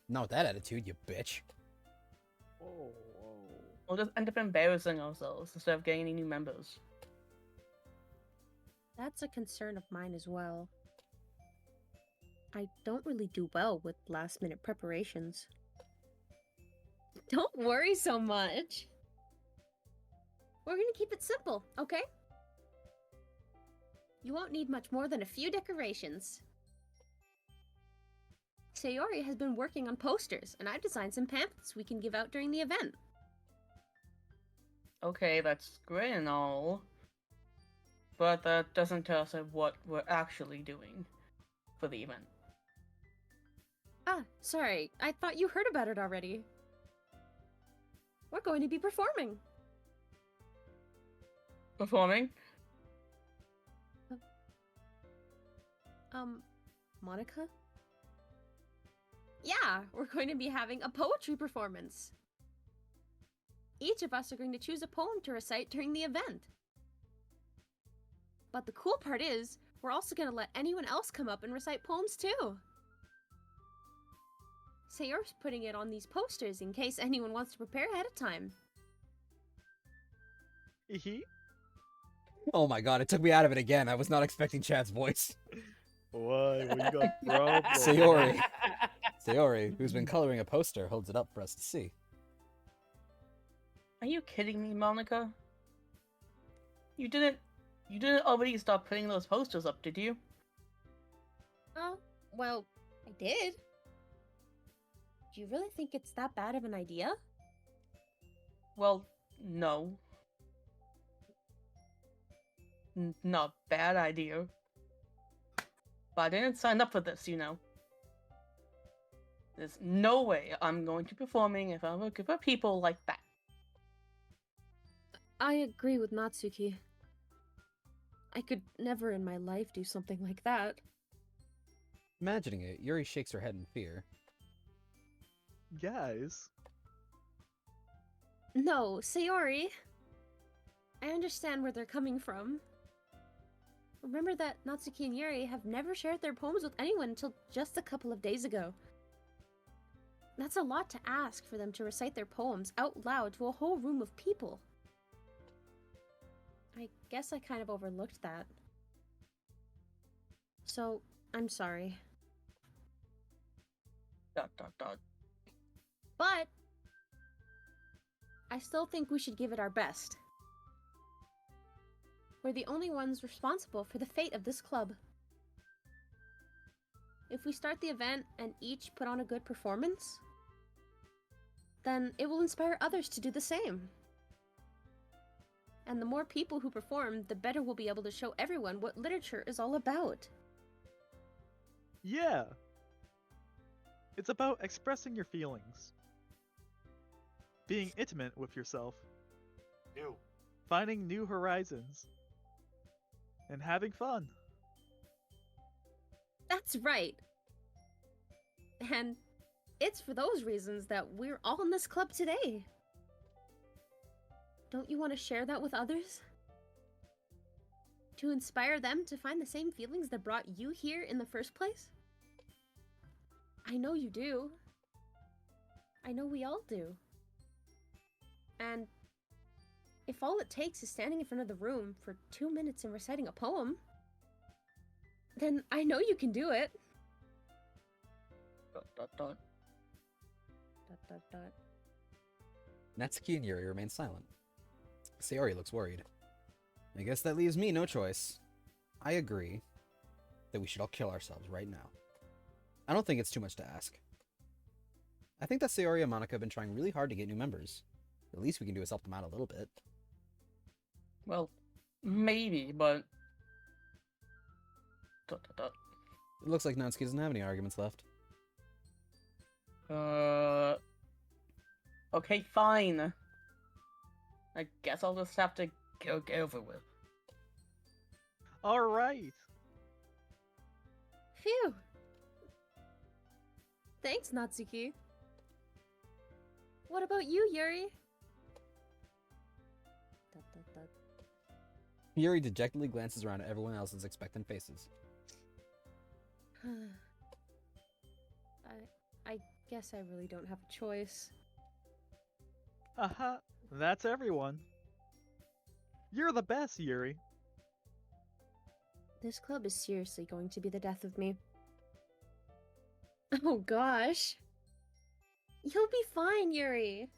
[SPEAKER 1] Not with that attitude, you bitch.
[SPEAKER 3] Oh.
[SPEAKER 5] We'll just end up embarrassing ourselves instead of getting any new members.
[SPEAKER 2] That's a concern of mine as well. I don't really do well with last-minute preparations. Don't worry so much. We're gonna keep it simple, okay? You won't need much more than a few decorations. Sayori has been working on posters, and I've designed some pamphlets we can give out during the event.
[SPEAKER 5] Okay, that's great and all. But that doesn't tell us what we're actually doing for the event.
[SPEAKER 2] Ah, sorry. I thought you heard about it already. We're going to be performing.
[SPEAKER 5] Performing?
[SPEAKER 2] Monica? Yeah, we're going to be having a poetry performance. Each of us are going to choose a poem to recite during the event. But the cool part is, we're also going to let anyone else come up and recite poems too. Sayori's putting it on these posters in case anyone wants to prepare ahead of time.
[SPEAKER 1] Oh my god, it took me out of it again. I was not expecting Chad's voice.
[SPEAKER 3] Why? What you got problem?
[SPEAKER 1] Sayori, who's been coloring a poster, holds it up for us to see.
[SPEAKER 5] Are you kidding me, Monica? You didn't already stop putting those posters up, did you?
[SPEAKER 2] Oh, well, I did. Do you really think it's that bad of an idea?
[SPEAKER 5] Well, no. Not bad idea. But I didn't sign up for this, you know. There's no way I'm going to be performing if I'm a group of people like that.
[SPEAKER 2] I agree with Natsuki. I could never in my life do something like that.
[SPEAKER 1] Imagining it, Yuri shakes her head in fear.
[SPEAKER 3] Guys.
[SPEAKER 2] No, Sayori. I understand where they're coming from. Remember that Natsuki and Yuri have never shared their poems with anyone until just a couple of days ago. That's a lot to ask for them to recite their poems out loud to a whole room of people. I guess I kind of overlooked that. So, I'm sorry. ... But I still think we should give it our best. We're the only ones responsible for the fate of this club. If we start the event and each put on a good performance, then it will inspire others to do the same. And the more people who perform, the better we'll be able to show everyone what literature is all about.
[SPEAKER 3] Yeah. It's about expressing your feelings. Being intimate with yourself.
[SPEAKER 6] Ew.
[SPEAKER 3] Finding new horizons. And having fun.
[SPEAKER 2] That's right. And it's for those reasons that we're all in this club today. Don't you want to share that with others? To inspire them to find the same feelings that brought you here in the first place? I know you do. I know we all do. And if all it takes is standing in front of the room for 2 minutes and reciting a poem, then I know you can do it. ...
[SPEAKER 1] Natsuki and Yuri remain silent. Sayori looks worried. I guess that leaves me no choice. I agree that we should all kill ourselves right now. I don't think it's too much to ask. I think that Sayori and Monica have been trying really hard to get new members. The least we can do is help them out a little bit.
[SPEAKER 5] Well, maybe, but...
[SPEAKER 1] It looks like Natsuki doesn't have any arguments left.
[SPEAKER 5] Okay, fine. I guess I'll just have to get over with.
[SPEAKER 3] Alright.
[SPEAKER 2] Phew. Thanks, Natsuki. What about you, Yuri? ...
[SPEAKER 1] Yuri dejectedly glances around at everyone else's expectant faces.
[SPEAKER 2] I guess I really don't have a choice.
[SPEAKER 3] Aha, that's everyone. You're the best, Yuri.
[SPEAKER 2] This club is seriously going to be the death of me. Oh gosh. You'll be fine, Yuri.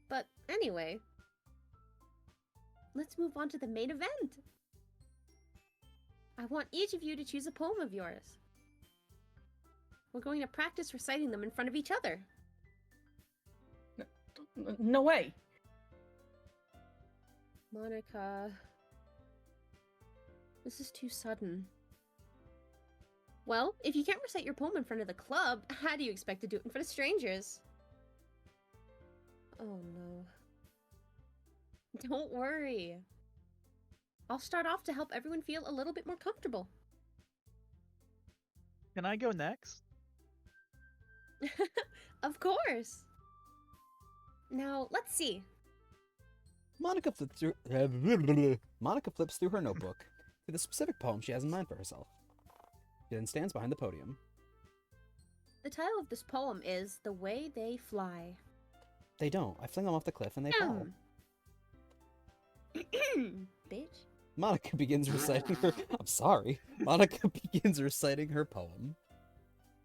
[SPEAKER 2] But anyway, let's move on to the main event. I want each of you to choose a poem of yours. We're going to practice reciting them in front of each other.
[SPEAKER 5] No way!
[SPEAKER 2] Monica... This is too sudden. Well, if you can't recite your poem in front of the club, how do you expect to do it in front of strangers? Oh no. Don't worry. I'll start off to help everyone feel a little bit more comfortable.
[SPEAKER 3] Can I go next?
[SPEAKER 2] Of course. Now, let's see.
[SPEAKER 1] Monica flips through her notebook to the specific poem she has in mind for herself. She then stands behind the podium.
[SPEAKER 2] The title of this poem is The Way They Fly.
[SPEAKER 1] They don't. I fling them off the cliff and they fall.
[SPEAKER 2] Bitch.
[SPEAKER 1] Monica begins reciting her... I'm sorry. Monica begins reciting her poem.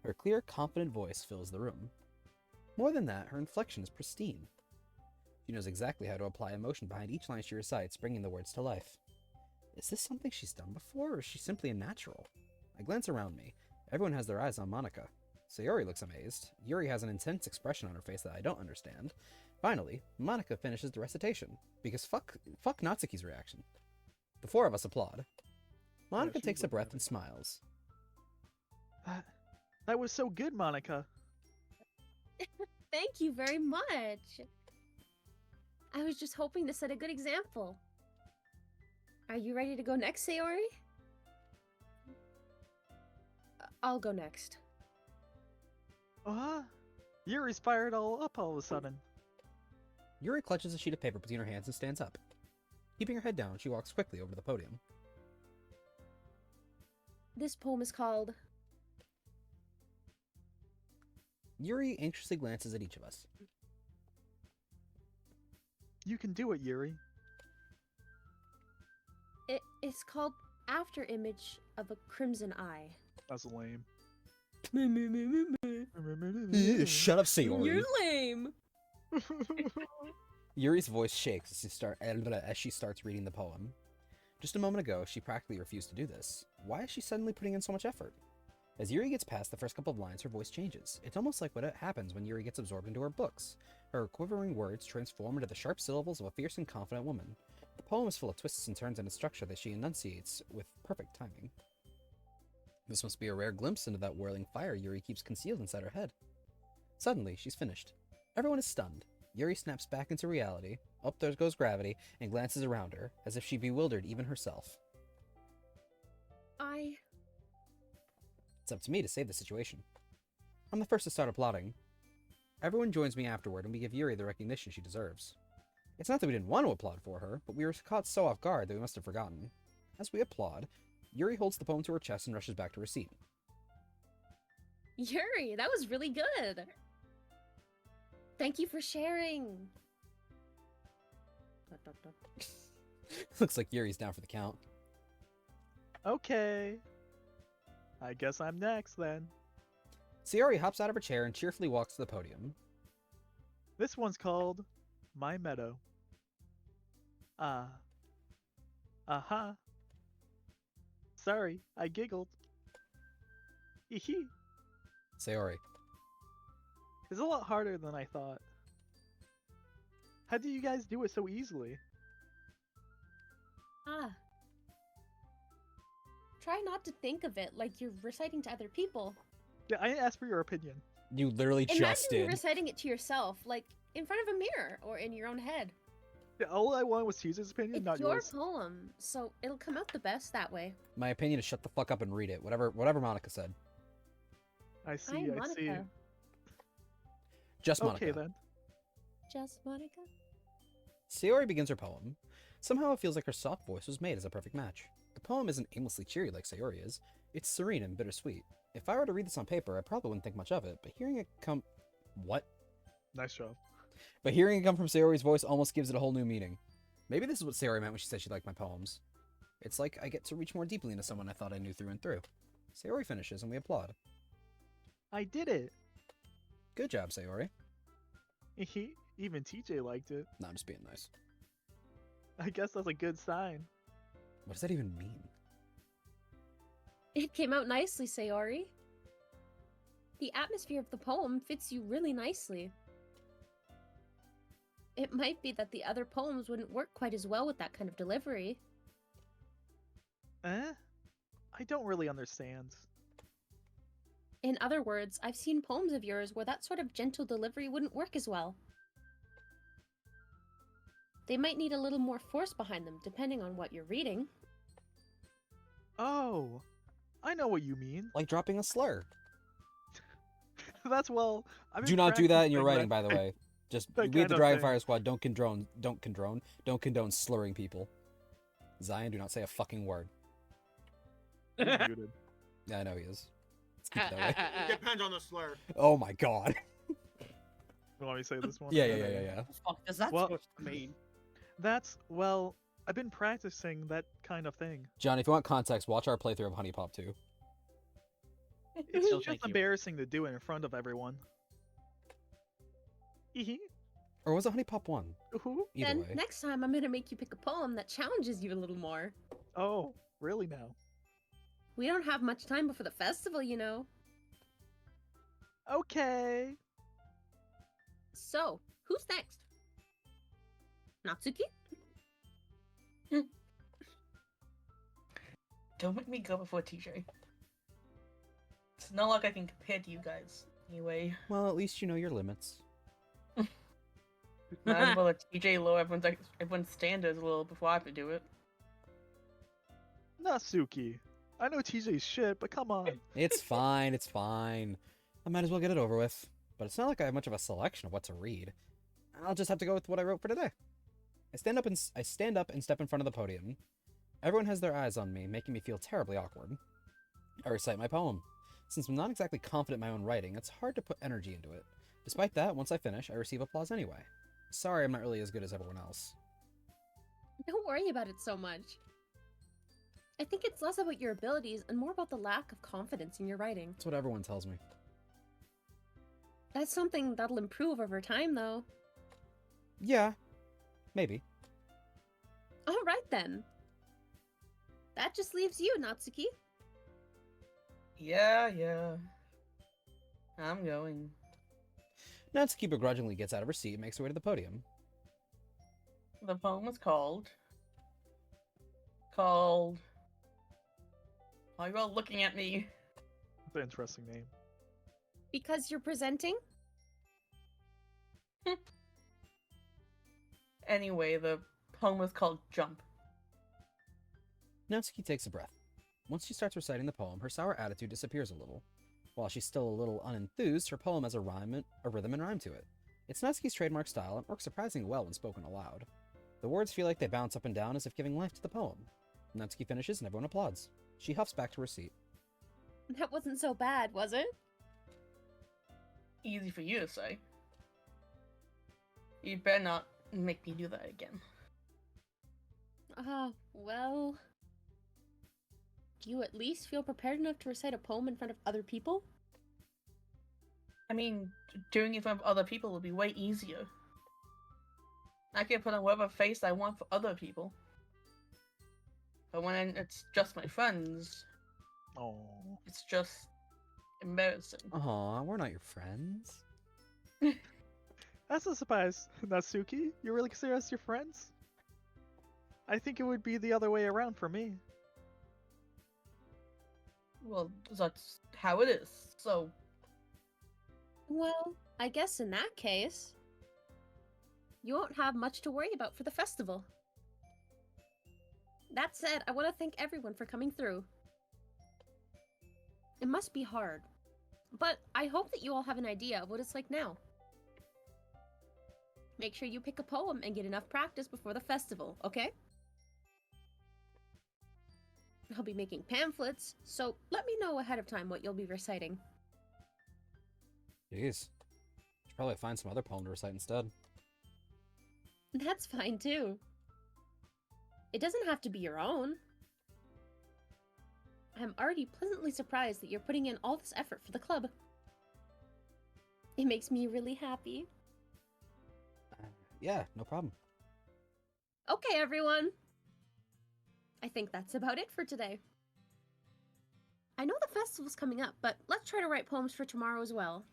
[SPEAKER 1] Her clear, confident voice fills the room. More than that, her inflection is pristine. She knows exactly how to apply emotion behind each line she recites, bringing the words to life. Is this something she's done before, or is she simply a natural? I glance around me. Everyone has their eyes on Monica. Sayori looks amazed. Yuri has an intense expression on her face that I don't understand. Finally, Monica finishes the recitation, because fuck Natsuki's reaction. The four of us applaud. Monica takes a breath and smiles.
[SPEAKER 3] That was so good, Monica.
[SPEAKER 2] Thank you very much. I was just hoping to set a good example. Are you ready to go next, Sayori? I'll go next.
[SPEAKER 3] Yuri's fired all up all of a sudden.
[SPEAKER 1] Yuri clutches a sheet of paper between her hands and stands up. Keeping her head down, she walks quickly over to the podium.
[SPEAKER 2] This poem is called
[SPEAKER 1] Yuri anxiously glances at each of us.
[SPEAKER 3] You can do it, Yuri.
[SPEAKER 2] It is called After Image of a Crimson Eye.
[SPEAKER 3] That's lame.
[SPEAKER 1] Shut up, Sayori.
[SPEAKER 2] You're lame.
[SPEAKER 1] Yuri's voice shakes as she starts reading the poem. Just a moment ago, she practically refused to do this. Why is she suddenly putting in so much effort? As Yuri gets past the first couple of lines, her voice changes. It's almost like what happens when Yuri gets absorbed into her books. Her quivering words transform into the sharp syllables of a fierce and confident woman. The poem is full of twists and turns in its structure that she enunciates with perfect timing. This must be a rare glimpse into that whirling fire Yuri keeps concealed inside her head. Suddenly, she's finished. Everyone is stunned. Yuri snaps back into reality. Up there goes gravity, and glances around her, as if she bewildered even herself. It's up to me to save the situation. I'm the first to start applauding. Everyone joins me afterward, and we give Yuri the recognition she deserves. It's not that we didn't want to applaud for her, but we were caught so off guard that we must have forgotten. As we applaud, Yuri holds the poem to her chest and rushes back to her seat.
[SPEAKER 2] Yuri, that was really good. Thank you for sharing.
[SPEAKER 1] Looks like Yuri's down for the count.
[SPEAKER 3] Okay. I guess I'm next then.
[SPEAKER 1] Sayori hops out of her chair and cheerfully walks to the podium.
[SPEAKER 3] This one's called My Meadow. Uh-huh. Sorry, I giggled. Hee.
[SPEAKER 1] Sayori.
[SPEAKER 3] It's a lot harder than I thought. How do you guys do it so easily?
[SPEAKER 2] Try not to think of it like you're reciting to other people.
[SPEAKER 3] Yeah, I didn't ask for your opinion.
[SPEAKER 1] You literally
[SPEAKER 2] Imagine
[SPEAKER 1] just
[SPEAKER 2] you
[SPEAKER 1] did.
[SPEAKER 2] reciting it to yourself, like in front of a mirror or in your own head.
[SPEAKER 3] Yeah, all I wanted was Caesar's opinion,
[SPEAKER 2] It's
[SPEAKER 3] not
[SPEAKER 2] your
[SPEAKER 3] yours.
[SPEAKER 2] poem, so it'll come out the best that way.
[SPEAKER 1] My opinion is shut the fuck up and read it. Whatever Monica said.
[SPEAKER 3] I see,
[SPEAKER 2] I'm
[SPEAKER 3] I see.
[SPEAKER 2] Monica.
[SPEAKER 1] Just Monica.
[SPEAKER 3] Okay then.
[SPEAKER 2] Just Monica.
[SPEAKER 1] Sayori begins her poem. Somehow it feels like her soft voice was made as a perfect match. The poem isn't aimlessly cheery like Sayori is. It's serene and bittersweet. If I were to read this on paper, I probably wouldn't think much of it, but hearing it come... What?
[SPEAKER 3] Nice job.
[SPEAKER 1] But hearing it come from Sayori's voice almost gives it a whole new meaning. Maybe this is what Sayori meant when she said she liked my poems. It's like I get to reach more deeply into someone I thought I knew through and through. Sayori finishes and we applaud.
[SPEAKER 3] I did it.
[SPEAKER 1] Good job, Sayori.
[SPEAKER 3] Even TJ liked it.
[SPEAKER 1] No, I'm just being nice.
[SPEAKER 3] I guess that's a good sign.
[SPEAKER 1] What does that even mean?
[SPEAKER 2] It came out nicely, Sayori. The atmosphere of the poem fits you really nicely. It might be that the other poems wouldn't work quite as well with that kind of delivery.
[SPEAKER 3] Eh? I don't really understand.
[SPEAKER 2] In other words, I've seen poems of yours where that sort of gentle delivery wouldn't work as well. They might need a little more force behind them, depending on what you're reading.
[SPEAKER 3] Oh, I know what you mean.
[SPEAKER 1] Like dropping a slur.
[SPEAKER 3] That's well.
[SPEAKER 1] Do not do that in your
[SPEAKER 3] practicing
[SPEAKER 1] writing, by the way. Just
[SPEAKER 3] that
[SPEAKER 1] we at
[SPEAKER 3] kind
[SPEAKER 1] the
[SPEAKER 3] of
[SPEAKER 1] Dragon
[SPEAKER 3] thing.
[SPEAKER 1] Fire Squad don't condone slurring people. Zyon, do not say a fucking word.
[SPEAKER 3] He's muted.
[SPEAKER 1] Yeah, I know he is. Let's keep it that way.
[SPEAKER 6] It depends on the slur.
[SPEAKER 1] Oh my god.
[SPEAKER 3] You want me to say this one?
[SPEAKER 1] Yeah.
[SPEAKER 7] What the fuck does that
[SPEAKER 3] Well-
[SPEAKER 7] supposed to mean?
[SPEAKER 3] That's, well, I've been practicing that kind of thing.
[SPEAKER 1] John, if you want context, watch our playthrough of Honey Pop 2.
[SPEAKER 3] It's
[SPEAKER 7] No,
[SPEAKER 3] just
[SPEAKER 7] thank you.
[SPEAKER 3] embarrassing to do it in front of everyone.
[SPEAKER 1] Or was it Honey Pop 1?
[SPEAKER 3] Ooh.
[SPEAKER 1] Either
[SPEAKER 2] Then
[SPEAKER 1] way.
[SPEAKER 2] next time I'm gonna make you pick a poem that challenges you a little more.
[SPEAKER 3] Oh, really now?
[SPEAKER 2] We don't have much time before the festival, you know.
[SPEAKER 3] Okay.
[SPEAKER 2] So, who's next? Natsuki?
[SPEAKER 5] Don't make me go before TJ. It's not like I can compare to you guys. Anyway,
[SPEAKER 1] Well, at least you know your limits.
[SPEAKER 5] might as well let TJ lower everyone's standards a little before I have to do it.
[SPEAKER 3] Natsuki. I know TJ's shit, but come on.
[SPEAKER 1] It's fine, it's fine. I might as well get it over with. But it's not like I have much of a selection of what to read. I'll just have to go with what I wrote for today. I stand up and step in front of the podium. Everyone has their eyes on me, making me feel terribly awkward. I recite my poem. Since I'm not exactly confident in my own writing, it's hard to put energy into it. Despite that, once I finish, I receive applause anyway. Sorry I'm not really as good as everyone else.
[SPEAKER 2] Don't worry about it so much. I think it's less about your abilities and more about the lack of confidence in your writing.
[SPEAKER 1] That's what everyone tells me.
[SPEAKER 2] That's something that'll improve over time, though.
[SPEAKER 1] Yeah, maybe.
[SPEAKER 2] Alright then. That just leaves you, Natsuki.
[SPEAKER 5] Yeah. I'm going.
[SPEAKER 1] Natsuki begrudgingly gets out of her seat and makes her way to the podium.
[SPEAKER 5] The poem is called... Why are you all looking at me?
[SPEAKER 3] That's an interesting name.
[SPEAKER 2] Because you're presenting?
[SPEAKER 5] Anyway, the poem is called Jump.
[SPEAKER 1] Natsuki takes a breath. Once she starts reciting the poem, her sour attitude disappears a little. While she's still a little unenthused, her poem has a rhythm and rhyme to it. It's Natsuki's trademark style and works surprisingly well when spoken aloud. The words feel like they bounce up and down as if giving life to the poem. Natsuki finishes and everyone applauds. She huffs back to her seat.
[SPEAKER 2] That wasn't so bad, was it?
[SPEAKER 5] Easy for you to say. You better not make me do that again.
[SPEAKER 2] Well... Do you at least feel prepared enough to recite a poem in front of other people?
[SPEAKER 5] I mean, doing it in front of other people would be way easier. I can put on whatever face I want for other people. But when it's just my friends,
[SPEAKER 3] Oh.
[SPEAKER 5] it's just embarrassing.
[SPEAKER 1] Aw, we're not your friends.
[SPEAKER 3] That's a surprise, Natsuki. You really consider us your friends? I think it would be the other way around for me.
[SPEAKER 5] Well, that's how it is, so...
[SPEAKER 2] Well, I guess in that case... You won't have much to worry about for the festival. That said, I want to thank everyone for coming through. It must be hard, but I hope that you all have an idea of what it's like now. Make sure you pick a poem and get enough practice before the festival, okay? I'll be making pamphlets, so let me know ahead of time what you'll be reciting.
[SPEAKER 1] Jeez. Should probably find some other poem to recite instead.
[SPEAKER 2] That's fine too. It doesn't have to be your own. I'm already pleasantly surprised that you're putting in all this effort for the club. It makes me really happy.
[SPEAKER 1] Yeah, no problem.
[SPEAKER 2] Okay, everyone. I think that's about it for today. I know the festival's coming up, but let's try to write poems for tomorrow as well.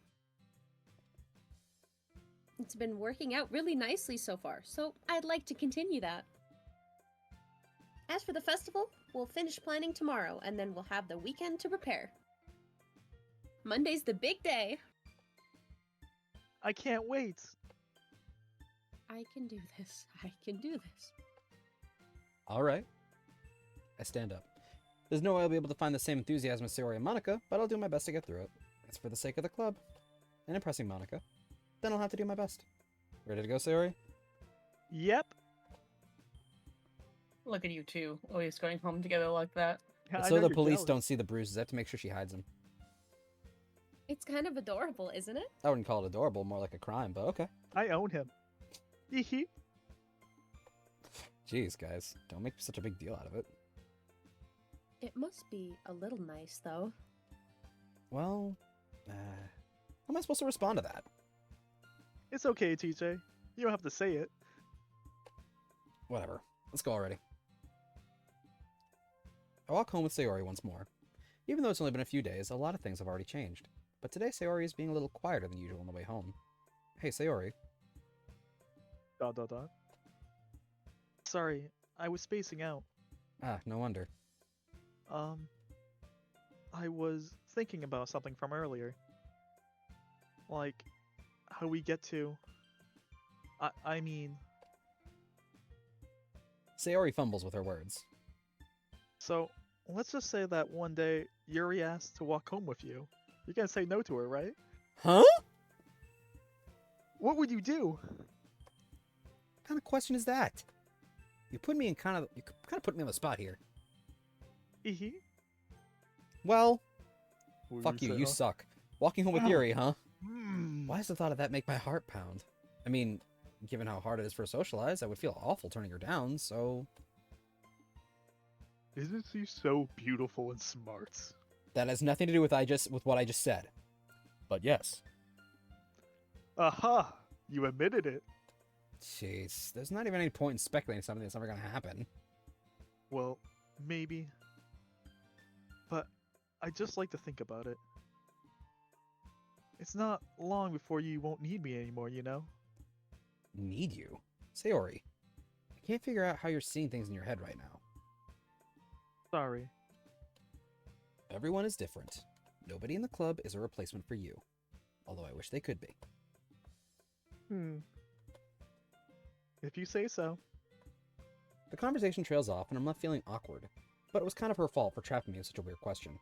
[SPEAKER 2] It's been working out really nicely so far, so I'd like to continue that. As for the festival, we'll finish planning tomorrow, and then we'll have the weekend to prepare. Monday's the big day.
[SPEAKER 3] I can't wait.
[SPEAKER 2] I can do this. I can do this.
[SPEAKER 1] Alright. I stand up. There's no way I'll be able to find the same enthusiasm as Sayori and Monica, but I'll do my best to get through it. It's for the sake of the club. And impressing Monica. Then I'll have to do my best. Ready to go, Sayori?
[SPEAKER 3] Yep.
[SPEAKER 5] Look at you two, always going home together like that.
[SPEAKER 3] I
[SPEAKER 1] So
[SPEAKER 3] know
[SPEAKER 1] the
[SPEAKER 3] you're
[SPEAKER 1] police
[SPEAKER 3] jealous.
[SPEAKER 1] don't see the bruises, I have to make sure she hides them.
[SPEAKER 2] It's kind of adorable, isn't it?
[SPEAKER 1] I wouldn't call it adorable, more like a crime, but okay.
[SPEAKER 3] I own him. Hee.
[SPEAKER 1] Jeez, guys. Don't make such a big deal out of it.
[SPEAKER 2] It must be a little nice, though.
[SPEAKER 1] Well, how am I supposed to respond to that?
[SPEAKER 3] It's okay, TJ. You don't have to say it.
[SPEAKER 1] Whatever. Let's go already. I walk home with Sayori once more. Even though it's only been a few days, a lot of things have already changed. But today Sayori is being a little quieter than usual on the way home. Hey, Sayori. ...
[SPEAKER 3] Sorry, I was spacing out.
[SPEAKER 1] Ah, no wonder.
[SPEAKER 3] I was thinking about something from earlier. Like, how we get to... I mean...
[SPEAKER 1] Sayori fumbles with her words.
[SPEAKER 3] So, let's just say that one day, Yuri asked to walk home with you. You're gonna say no to her, right?
[SPEAKER 1] Huh?
[SPEAKER 3] What would you do?
[SPEAKER 1] What kind of question is that? You kind of put me on the spot here.
[SPEAKER 3] Hee.
[SPEAKER 1] Well, Fuck you, you
[SPEAKER 3] huh?
[SPEAKER 1] suck. Walking home with
[SPEAKER 3] Ow.
[SPEAKER 1] Yuri, huh?
[SPEAKER 3] Mm.
[SPEAKER 1] Why does the thought of that make my heart pound? I mean, given how hard it is for her to socialize, I would feel awful turning her down, so...
[SPEAKER 3] Isn't she so beautiful and smart?
[SPEAKER 1] That has nothing to do with what I just said. But yes.
[SPEAKER 3] Aha! You admitted it.
[SPEAKER 1] Jeez, there's not even any point in speculating something that's never gonna happen.
[SPEAKER 3] Well, maybe. But I just like to think about it. It's not long before you won't need me anymore, you know?
[SPEAKER 1] Need you? Sayori, I can't figure out how you're seeing things in your head right now.
[SPEAKER 3] Sorry.
[SPEAKER 1] Everyone is different. Nobody in the club is a replacement for you. Although I wish they could be.
[SPEAKER 3] If you say so.
[SPEAKER 1] The conversation trails off and I'm left feeling awkward. But it was kind of her fault for trapping me with such a weird question.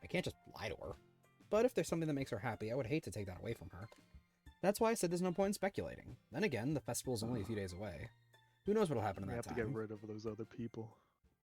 [SPEAKER 1] I can't just lie to her. But if there's something that makes her happy, I would hate to take that away from her. That's why I said there's no point in speculating. Then again, the festival is only a few days away. Who knows what'll happen in
[SPEAKER 3] We
[SPEAKER 1] that
[SPEAKER 3] have to
[SPEAKER 1] time?
[SPEAKER 3] get rid of those other people.